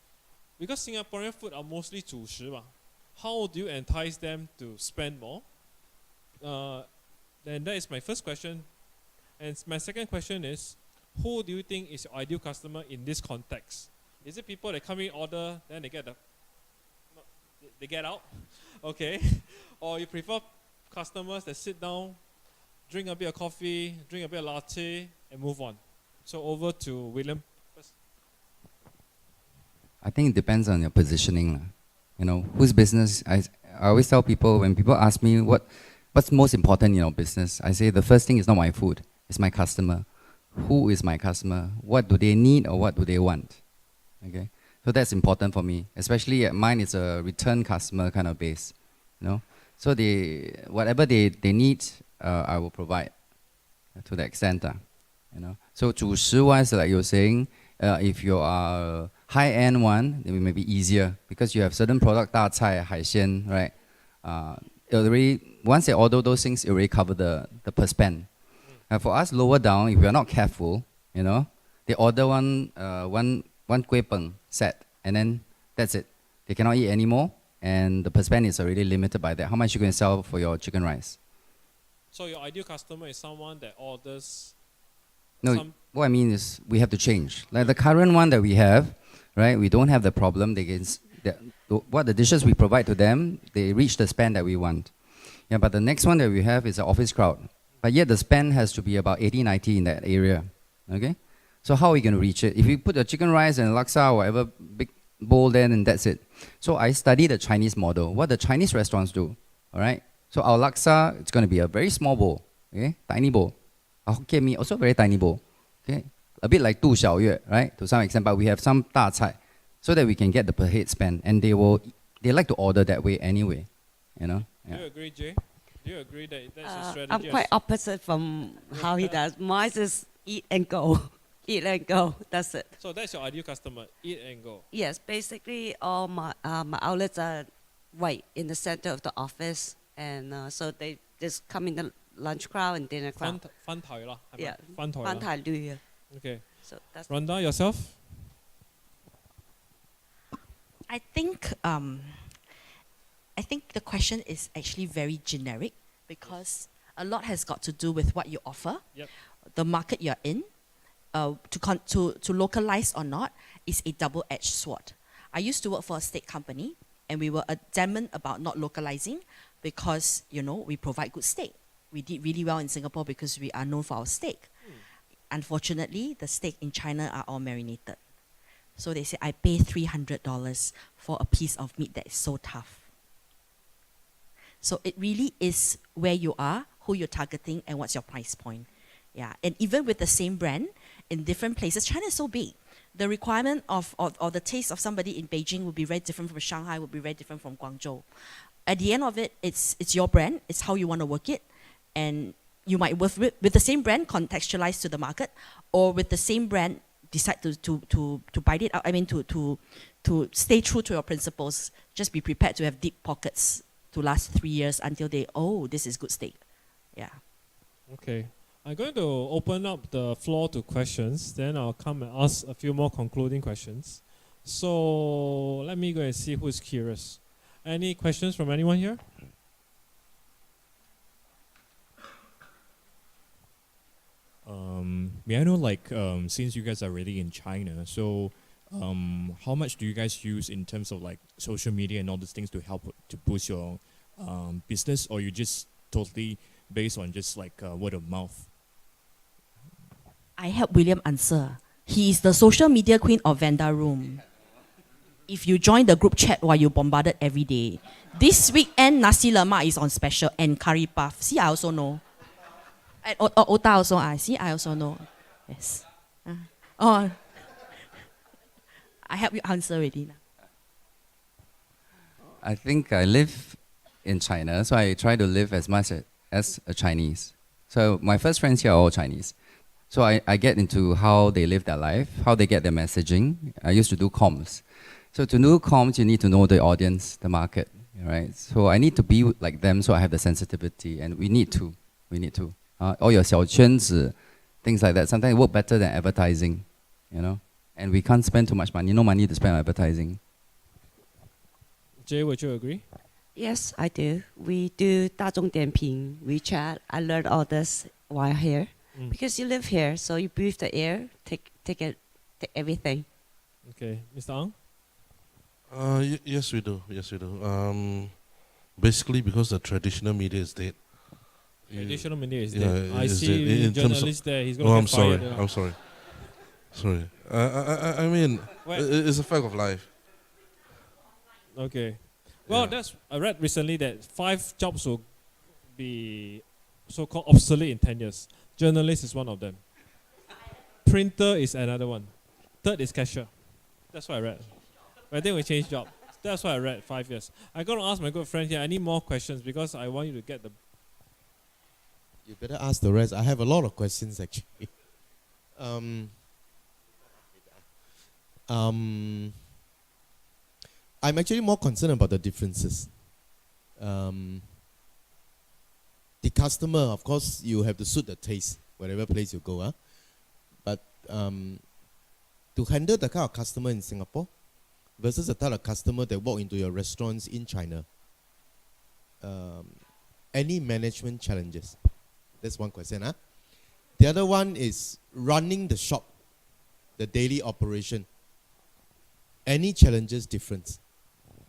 Because Singaporean food are mostly 主食嘛, how do you entice them to spend more? Then that is my first question. And my second question is, who do you think is your ideal customer in this context? Is it people that come in order, then they get out? Okay. Or you prefer customers that sit down, drink a bit of coffee, drink a bit of latte, and move on? So over to William first. I think it depends on your positioning. You know, whose business, I always tell people, when people ask me what's most important in your business, I say the first thing is not my food, it's my customer. Who is my customer? What do they need or what do they want? Okay, so that's important for me. Especially mine is a return customer kind of base. You know, so whatever they need, I will provide to the extent. You know, so 主食 wise, like you're saying, if you are a high-end one, it may be easier because you have certain product, 大菜, 海鲜, right? Once they order those things, it already cover the per spend. For us, lower down, if we are not careful, you know, they order one kueh peng set, and then that's it. They cannot eat anymore, and the per spend is already limited by that. How much you going to sell for your chicken rice? So your ideal customer is someone that orders. No, what I mean is we have to change. Like the current one that we have, right? We don't have the problem. What the dishes we provide to them, they reach the spend that we want. Yeah, but the next one that we have is an office crowd. But yet the spend has to be about 80, 90 in that area. Okay? So how are we going to reach it? If you put a chicken rice and laksa or whatever big bowl there, and that's it. So I studied the Chinese model, what the Chinese restaurants do. All right? So our laksa, it's going to be a very small bowl. Okay? Tiny bowl. Our Hokkien mee, also very tiny bowl. Okay? A bit like 杜小月, right? To some extent, but we have some 大菜 so that we can get the per head spend. And they like to order that way anyway. You know? Yeah. Do you agree, Jay? Do you agree that that's a strategy? I'm quite opposite from how he does. Mine is eat and go. Eat and go. That's it. So that's your ideal customer. Eat and go. Yes, basically all my outlets are right in the center of the office, and so they just come in the lunch crowd and dinner crowd. 翻台啦, Yeah. 翻台啦. 翻台率. Okay. So that's Ronda, yourself? I think the question is actually very generic because a lot has got to do with what you offer, Yep. the market you're in. To localize or not is a double-edged sword. I used to work for a steak company, and we were adamant about not localizing because, you know, we provide good steak. We did really well in Singapore because we are known for our steak. Unfortunately, the steak in China are all marinated. So they say, I pay $300 for a piece of meat that is so tough. So it really is where you are, who you're targeting, and what's your price point. Yeah, and even with the same brand, in different places, China is so big. The requirement of or the taste of somebody in Beijing will be very different from Shanghai, will be very different from Guangzhou. At the end of it, it's your brand, it's how you want to work it, and you might work with the same brand, contextualize to the market, or with the same brand, decide to bite it out. I mean, to stay true to your principles. Just be prepared to have deep pockets to last 3 years until this is good steak. Yeah. Okay. I'm going to open up the floor to questions, then I'll come and ask a few more concluding questions. So let me go and see who's curious. Any questions from anyone here? May I know, like, since you guys are already in China, so how much do you guys use in terms of like social media and all these things to help to boost your business, or you just totally based on just like word of mouth? I help William answer. He is the social media queen of Vanda Room. If you join the group chat while you bombarded every day, this weekend nasi lemak is on special and curry puff. See, I also know. And Ota also, see, I also know. Yes. I help you answer already. I think I live in China, so I try to live as much as a Chinese. So my first friends here are all Chinese. So I get into how they live their life, how they get their messaging. I used to do comms. So to do comms, you need to know the audience, the market, right? So I need to be like them, so I have the sensitivity, and we need to. All your 小圈子, things like that. Sometimes it work better than advertising, you know? And we can't spend too much money, no money to spend on advertising. Jay, would you agree? Yes, I do. We do 大众点评, WeChat. I learned all this while here. Because you live here, so you breathe the air, take everything. Okay, Mr. Ang? Yes, we do. Basically, because the traditional media is dead. Traditional media is Yeah, dead. I is see dead. In terms journalist of- there. He's going to I'm get fired. sorry. I'm sorry. Sorry. I mean, it's a fact of life. Okay. Well, Yeah. I read recently that 5 jobs will be so-called obsolete in 10 years. Journalist is one of them. Printer is another one. Third is cashier. That's what I read. But I think we change job. That's what I read, 5 years. I'm going to ask my good friend here, I need more questions because I want you to get the... You better ask the rest. I have a lot of questions actually. I'm actually more concerned about the differences. The customer, of course, you have to suit the taste, whatever place you go. But to handle the kind of customer in Singapore versus the type of customer that walk into your restaurants in China, any management challenges? That's one question. The other one is running the shop, the daily operation. Any challenges difference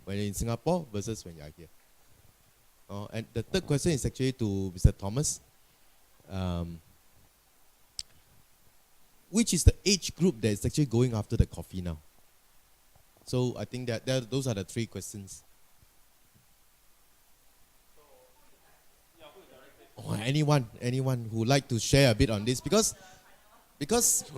when you're in Singapore versus when you're here? And the third question is actually to Mr. Thomas. Which is the age group that is actually going after the coffee now? So I think that those are the 3 questions. Anyone who would like to share a bit on this? Because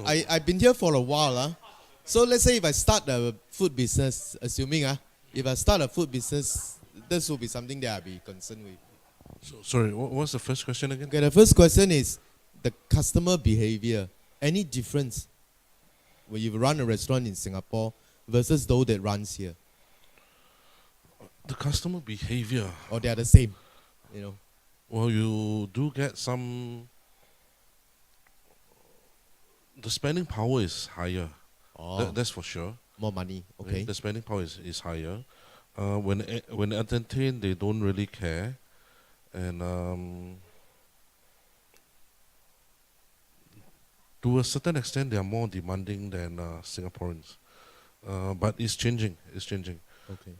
I've been here for a while. So let's say if I start a food business, assuming if I start a food business, this will be something that I'll be concerned with. So, sorry, what's the first question again? Okay, the first question is the customer behavior. Any difference when you run a restaurant in Singapore versus those that runs here? The customer behavior. Or they are the same, you know? Well, you do get some. The spending power is higher. That's for sure. More money, okay. The spending power is higher. When entertain, they don't really care, and to a certain extent, they are more demanding than Singaporeans. But it's changing. Okay.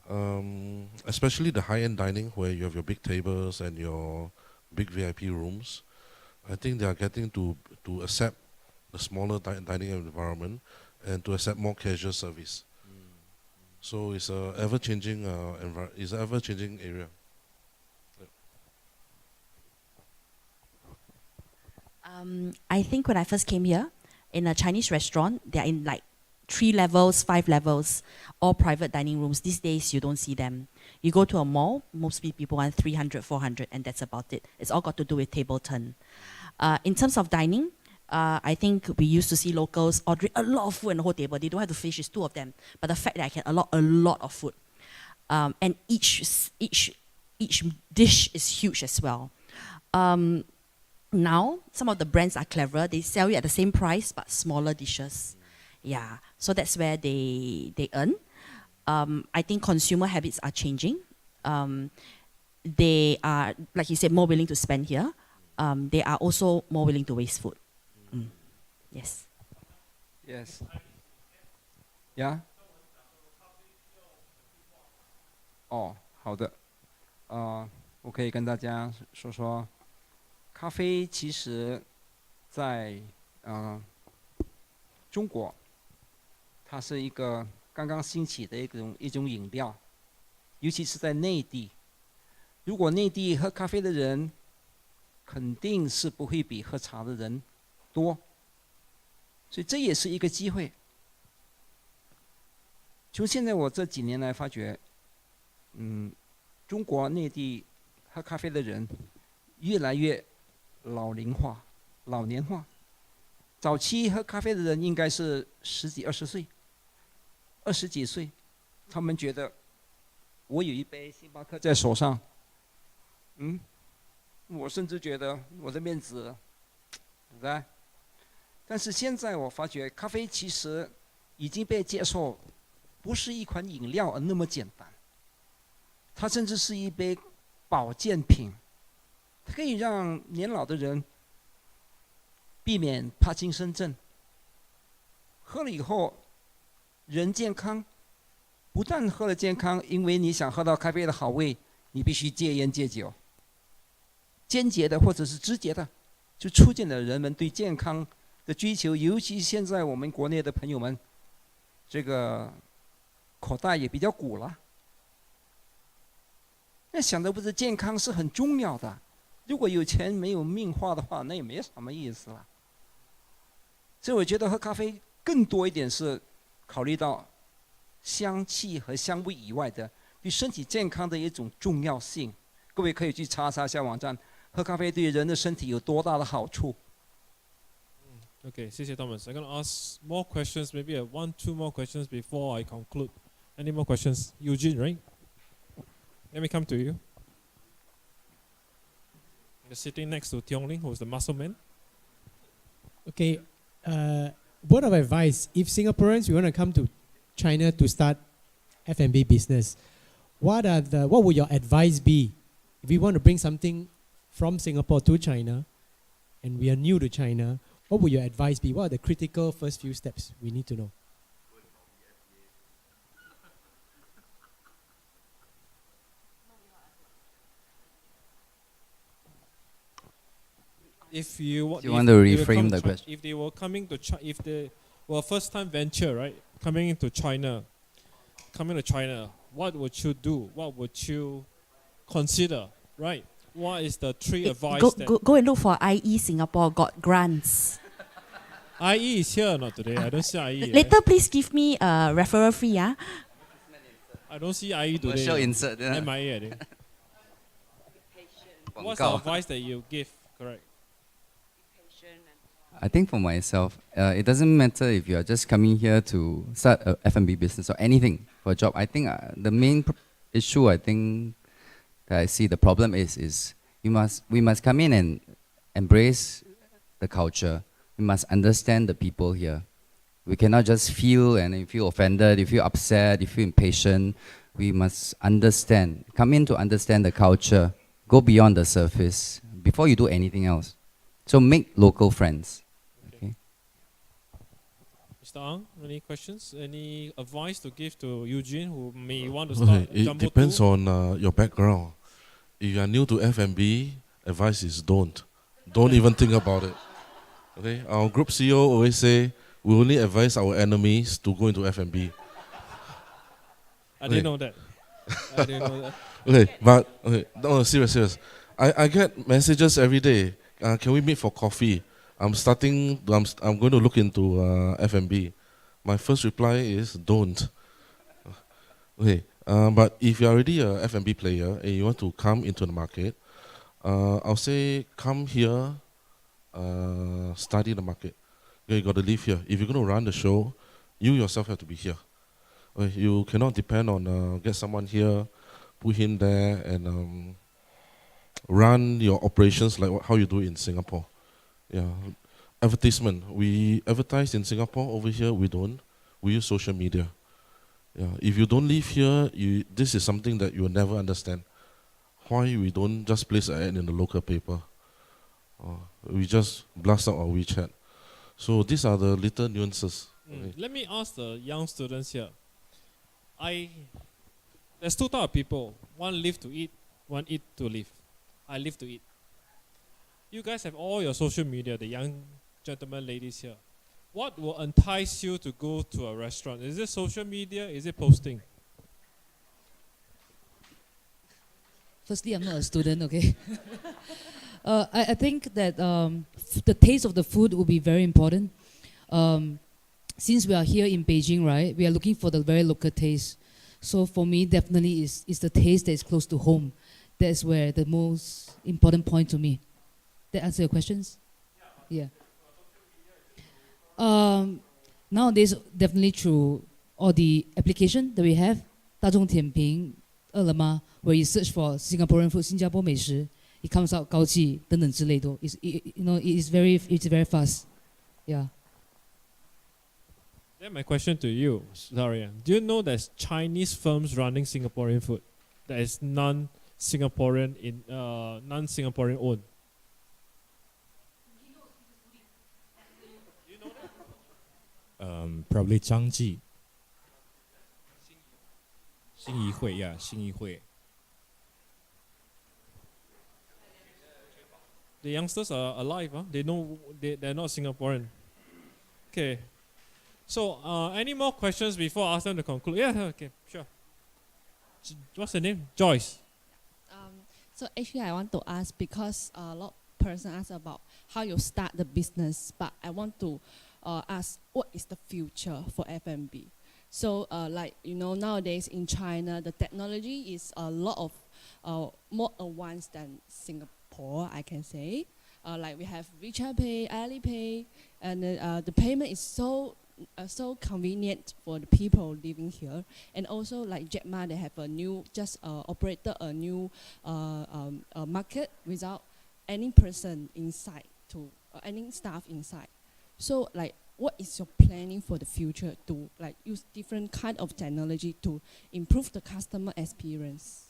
Especially the high-end dining, where you have your big tables and your big VIP rooms. I think they are getting to accept the smaller dining environment, and to accept more casual service. So it's a ever-changing it's an ever-changing area. I think when I first came here, in a Chinese restaurant, they're in like 3 levels, 5 levels, all private dining rooms. These days, you don't see them. You go to a mall, most people want 300, 400, and that's about it. It's all got to do with table turn. In terms of dining, I think we used to see locals ordering a lot of food in the whole table. They don't have to finish, it's 2 of them. But the fact that I can allot a lot of food, and each dish is huge as well. Now, some of the brands are clever. They sell you at the same price, but smaller dishes. Yeah, so that's where they earn. I think consumer habits are changing. They are, like you said, more willing to spend here. They are also more willing to waste food. Yes. Yes. Yeah. 哦，好的。我可以跟大家说说，咖啡其实在中国，它是一个刚刚兴起的一种饮料，尤其是在内地。如果内地喝咖啡的人，肯定是不会比喝茶的人多，所以这也是一个机会。从现在我这几年来发觉，中国内地喝咖啡的人越来越老年化。早期喝咖啡的人应该是10几20岁，20几岁，他们觉得我有一杯星巴克在手上，我甚至觉得我的面子，对不对？但是现在我发觉，咖啡其实已经被接受，不是一款饮料而那么简单，它甚至是一杯保健品，它可以让年老的人避免帕金森症。喝了以后，人健康，不但喝了健康，因为你想喝到咖啡的好味，你必须戒烟戒酒。间接的或者是直接的，就促进了人们对健康的追求。尤其现在我们国内的朋友们，这个口袋也比较鼓了。那想的不是健康是很重要的，如果有钱没有命花的话，那也没什么意思了。所以我觉得喝咖啡更多一点是考虑到香气和香味以外的对身体健康的一种重要性。各位可以去查一下网站，喝咖啡对人的身体有多大的好处。Okay, 谢谢 Thomas. I'm going to ask more questions, maybe 1-2 more questions before I conclude. Any more questions? Eugene, right? Let me come to you. You're sitting next to Tiong Ling, who's the muscle man. Okay, word of advice, if Singaporeans want to come to China to start F&B business, what would your advice be? If we want to bring something from Singapore to China, and we are new to China, what would your advice be? What are the critical first few steps we need to know? If you want to reframe the question. If they were coming to China, if they were first time venture, right, coming to China, what would you do? What would you consider, right? What is the 3 advice go and look for IE Singapore, got grants. IE is here or not today? I don't see IE. Later, please give me a referral fee, yeah? I don't see IE today. Commercial insert. MIA, I think. What's the advice that you give? Correct. I think for myself, it doesn't matter if you are just coming here to start a F&B business or anything for a job. I think the main issue, I think, that I see the problem is we must come in and embrace the culture. We must understand the people here. We cannot just feel and you feel offended, you feel upset, you feel impatient. We must understand. Come in to understand the culture. Go beyond the surface before you do anything else. So make local friends. Mr. Ang, any questions? Any advice to give to Eugene who may want to start It depends on your background. If you are new to F&B, advice is don't. Don't even think about it. Okay, our group CEO always say, we only advise our enemies to go into F&B. I didn't know that. I didn't know that. Okay, but okay, no, serious. I get messages every day. Can we meet for coffee? I'm going to look into F&B. My first reply is don't. Okay, but if you're already a F&B player and you want to come into the market, I'll say come here, study the market. Okay, you got to live here. If you're going to run the show, you yourself have to be here. Okay, you cannot depend on get someone here, put him there, and run your operations like how you do in Singapore. Yeah, advertisement. We advertise in Singapore. Over here, we don't. We use social media. Yeah, if you don't live here, this is something that you will never understand. Why we don't just place an ad in the local paper? We just blast out our WeChat. So these are the little nuances. Okay. Let me ask the young students here. There's two types of people. One live to eat, one eat to live. I live to eat. You guys have all your social media, the young gentlemen, ladies here. What will entice you to go to a restaurant? Is it social media? Is it posting? Firstly, I'm not a student, okay? I think that the taste of the food will be very important. Since we are here in Beijing, right, we are looking for the very local taste. So for me, definitely is the taste that is close to home. That's where the most important point to me. That answer your questions? Yeah. Nowadays, definitely through all the application that we have, 大众点评, 饿了么, where you search for Singaporean food, 新加坡美食, it comes out 高记等等之类的. It's very fast. Yeah. Then my question to you, Saria, do you know there's Chinese firms running Singaporean food that is non-Singaporean owned? Probably 张记. 新一会, yeah, 新一会. The youngsters are alive, huh? They know they're not Singaporean. Okay. So, any more questions before I ask them to conclude? Yeah, okay, sure. What's the name? Joyce. So actually I want to ask, because a lot of person ask about how you start the business, but I want to ask what is the future for F&B? So like, nowadays in China, the technology is a lot of more advanced than Singapore, I can say. Like we have WeChat Pay, Alipay, and the payment is so convenient for the people living here. And also like Jack Ma, they have a new, operated a new market without any person inside, any staff inside. So like, what is your planning for the future to like use different kind of technology to improve the customer experience?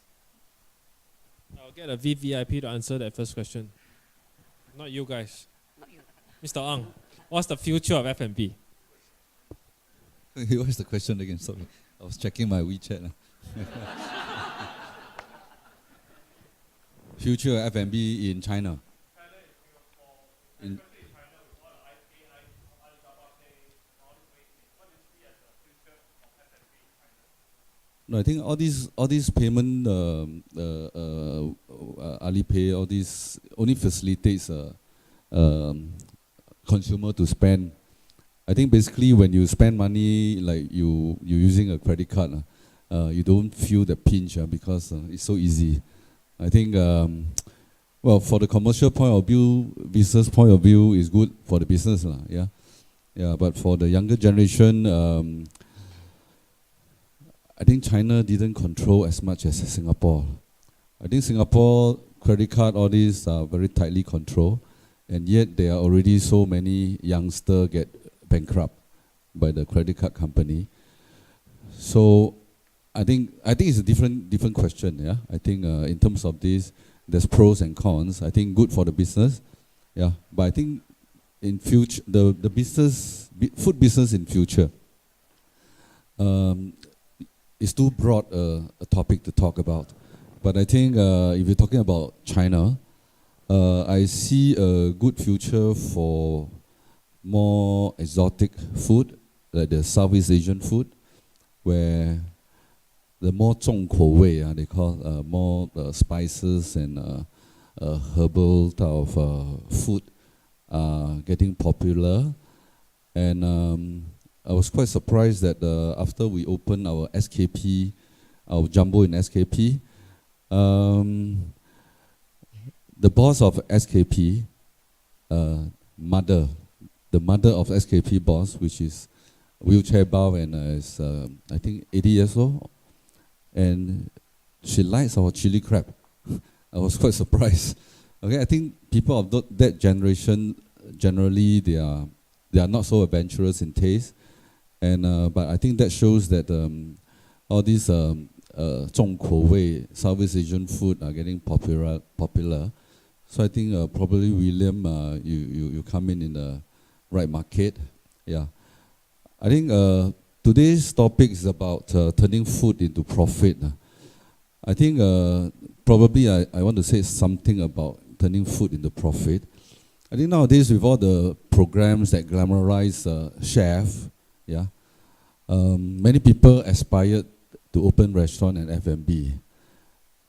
I'll get a VVIP to answer that first question. Not you guys. Not you. Mr. Ang, what's the future of F&B? What's the question again? Sorry, I was checking my WeChat. Future F&B in China. No, I think all these payment, Alipay, all these only facilitates consumer to spend. I think basically when you spend money, like you're using a credit card, you don't feel the pinch because it's so easy. I think, well, for the commercial point of view, business point of view is good for the business, yeah. But for the younger generation, I think China didn't control as much as Singapore. I think Singapore credit card, all these are very tightly controlled, and yet there are already so many youngsters get bankrupt by the credit card company. So I think it's a different question. Yeah, I think in terms of this, there's pros and cons. I think good for the business. Yeah, but I think in future the business food business in future. It's too broad a topic to talk about, but I think if you're talking about China, I see a good future for more exotic food, like the Southeast Asian food, where the more 重口味, they call more spices and herbal type of food getting popular. And I was quite surprised that after we opened our SKP, our Jumbo in SKP, the boss of SKP, the mother of SKP boss, which is wheelchair bound and is I think 80 years old, and she likes our chili crab. I was quite surprised. Okay, I think people of that generation generally they are not so adventurous in taste, and but I think that shows that all these 重口味 Southeast Asian food are getting popular. So I think probably William, you come in the right market. Yeah, I think today's topic is about turning food into profit. I think probably I want to say something about turning food into profit. I think nowadays with all the programs that glamorize chef, yeah, many people aspire to open restaurant and F&B,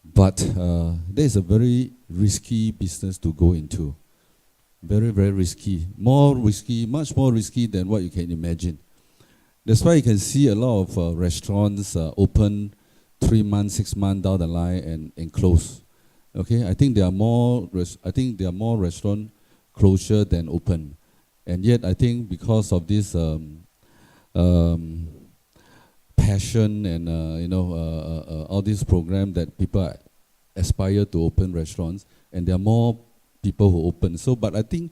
but there is a very risky business to go into. Very, very risky. More risky, much more risky than what you can imagine. That's why you can see a lot of restaurants open 3 months, 6 months down the line and close. Okay, I think there are more restaurant closure than open, and yet I think because of this passion and all these programs that people aspire to open restaurants, and there are more people who open. So, but I think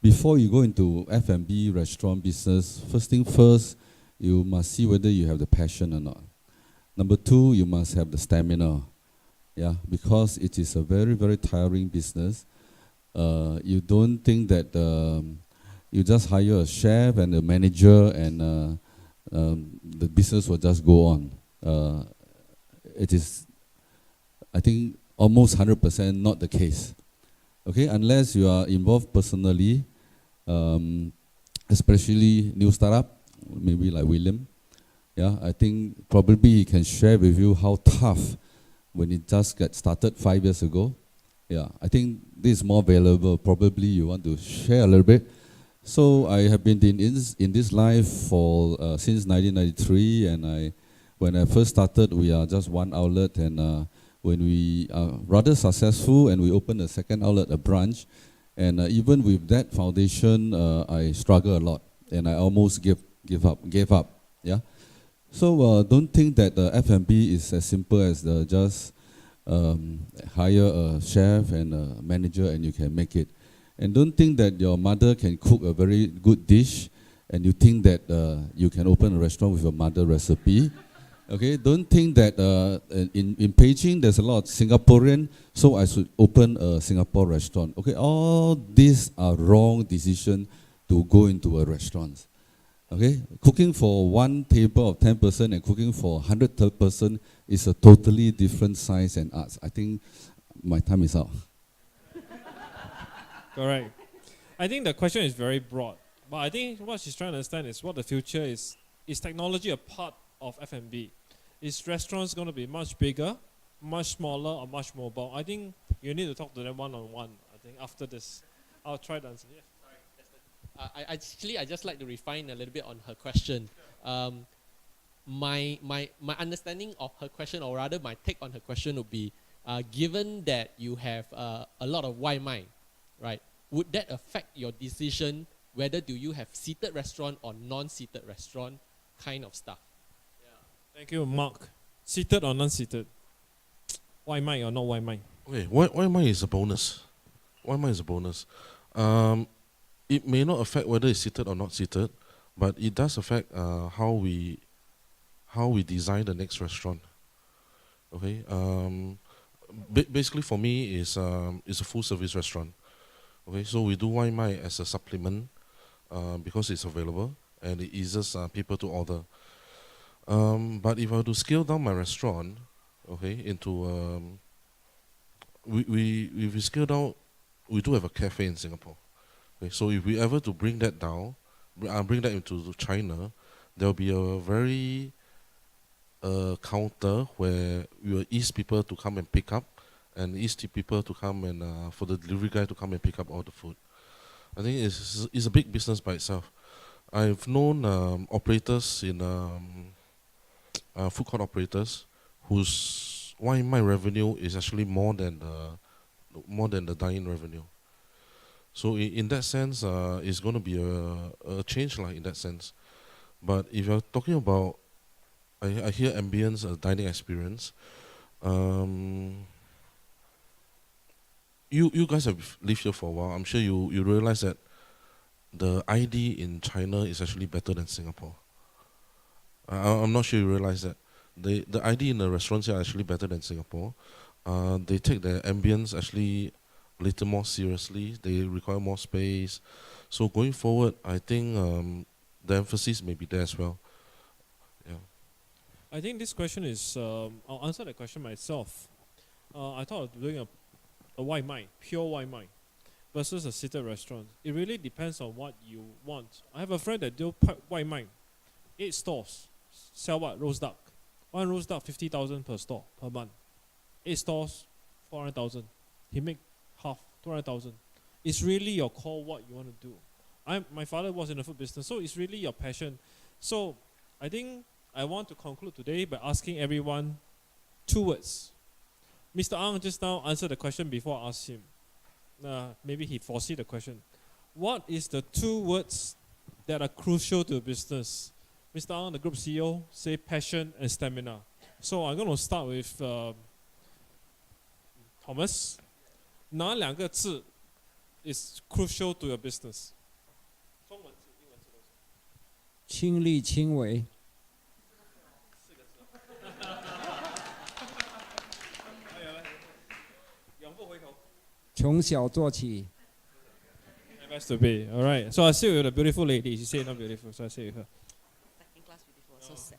before you go into F&B restaurant business, first thing first, you must see whether you have the passion or not. Number two, you must have the stamina. Yeah, because it is a very, very tiring business. You don't think that you just hire a chef and a manager and the business will just go on. It is, I think, almost 100% not the case. Okay, unless you are involved personally, especially new startup, maybe like William. Yeah, I think probably he can share with you how tough when it just got started 5 years ago. Yeah, I think this is more valuable. Probably you want to share a little bit. So I have been in this life for since 1993, and when I first started, we are just one outlet, and when we are rather successful, and we opened a second outlet, a branch, and even with that foundation, I struggle a lot, and I almost gave up. Yeah. So don't think that F&B is as simple as just hire a chef and a manager and you can make it. And don't think that your mother can cook a very good dish and you think that you can open a restaurant with your mother recipe. Okay, don't think that in Beijing there's a lot of Singaporean, so I should open a Singapore restaurant. Okay, all these are wrong decisions to go into a restaurant. Okay, cooking for one table of 10 person and cooking for 100 person is a totally different science and arts. I think my time is out. Correct. I think the question is very broad, but I think what she's trying to understand is what the future is. Is technology a part of F&B? Is restaurants going to be much bigger, much smaller, or much mobile? I think you need to talk to them one-on-one. I think after this, I'll try to answer. Yeah. I just like to refine a little bit on her question. My understanding of her question, or rather my take on her question would be, given that you have a lot of Mai, right? Would that affect your decision whether do you have seated restaurant or non-seated restaurant kind of stuff? Yeah. Thank you, Mark. Seated or non-seated? Mai or not Mai? Okay, Mai is a bonus. Mai is a bonus. It may not affect whether it's seated or not seated, but it does affect how we design the next restaurant. Okay, basically for me it's a full service restaurant. Okay, so we do Mai as a supplement because it's available and it eases people to order. But if I were to scale down my restaurant, okay, into if we scale down, we do have a cafe in Singapore. Okay, so if we ever to bring that down, bring that into China, there will be a very counter where we will ease people to come and pick up, and ease the people to come and for the delivery guy to come and pick up all the food. I think it's a big business by itself. I've known operators in food court operators whose my revenue is actually more than the dine-in revenue. So in that sense, it's going to be a change in that sense. But if you're talking about, I hear ambience, dining experience. You guys have lived here for a while. I'm sure you realize that the ID in China is actually better than Singapore. I'm not sure you realize that. The ID in the restaurants here are actually better than Singapore. They take their ambience actually a little more seriously. They require more space. So going forward, I think the emphasis may be there as well. Yeah. I think this question is, I'll answer the question myself. I thought of doing a wine mine, pure wine mine, versus a seated restaurant. It really depends on what you want. I have a friend that do wine mine, 8 stores, sell what? Roast duck. One roast duck, 50,000 per store, per month. 8 stores, 400,000. He make half, 200,000. It's really your call what you want to do. My father was in the food business, so it's really your passion. So I think I want to conclude today by asking everyone 2 words. Mr. Ang just now answered the question before I asked him. Maybe he foresee the question. What is the 2 words that are crucial to a business? Mr. Ang, the group CEO, say passion and stamina. So I'm going to start with Thomas. 哪2个字 is crucial to your business? 中文字、英文字都是。亲力亲为。4个字。还有呢？永不回头。从小做起。Best to be. All right. So I see with a beautiful lady. She said not beautiful, so I say with her. Second class beautiful. So sad.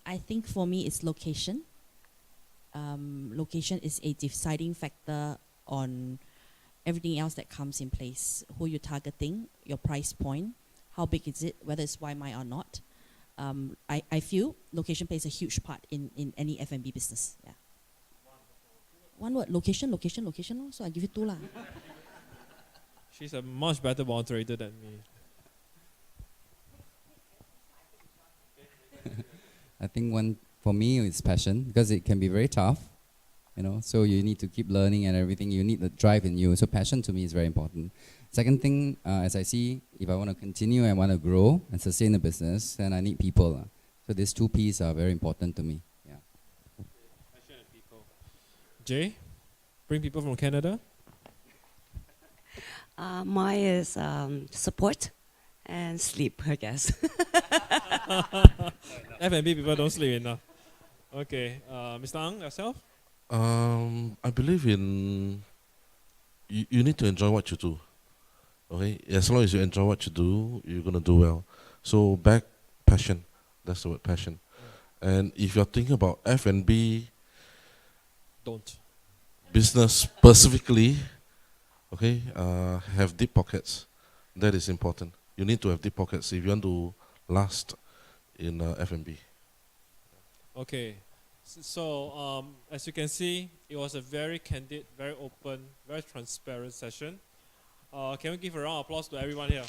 I think for me it's location. Location is a deciding factor on everything else that comes in place. Who you're targeting, your price point, how big is it, whether it's YMI or not. I feel location plays a huge part in any F&B business. Yeah. One word, location. So I give you 2 lah. She's a much better moderator than me. I think one for me it's passion, because it can be very tough, so you need to keep learning and everything. You need the drive in you. So passion to me is very important. Second thing, as I see, if I want to continue and want to grow and sustain the business, then I need people. So these 2 P's are very important to me. Yeah. Passion and people. Jay, bring people from Canada. Mine is support and sleep, I guess. F&B people don't sleep enough. Okay, Mr. Ang, yourself? I believe in you need to enjoy what you do. Okay, as long as you enjoy what you do, you're gonna do well. So back passion, that's the word, passion. And if you're thinking about F&B, don't business specifically, okay, have deep pockets. That is important. You need to have deep pockets if you want to last in F&B. Okay, so as you can see, it was a very candid, very open, very transparent session. Can we give a round of applause to everyone here?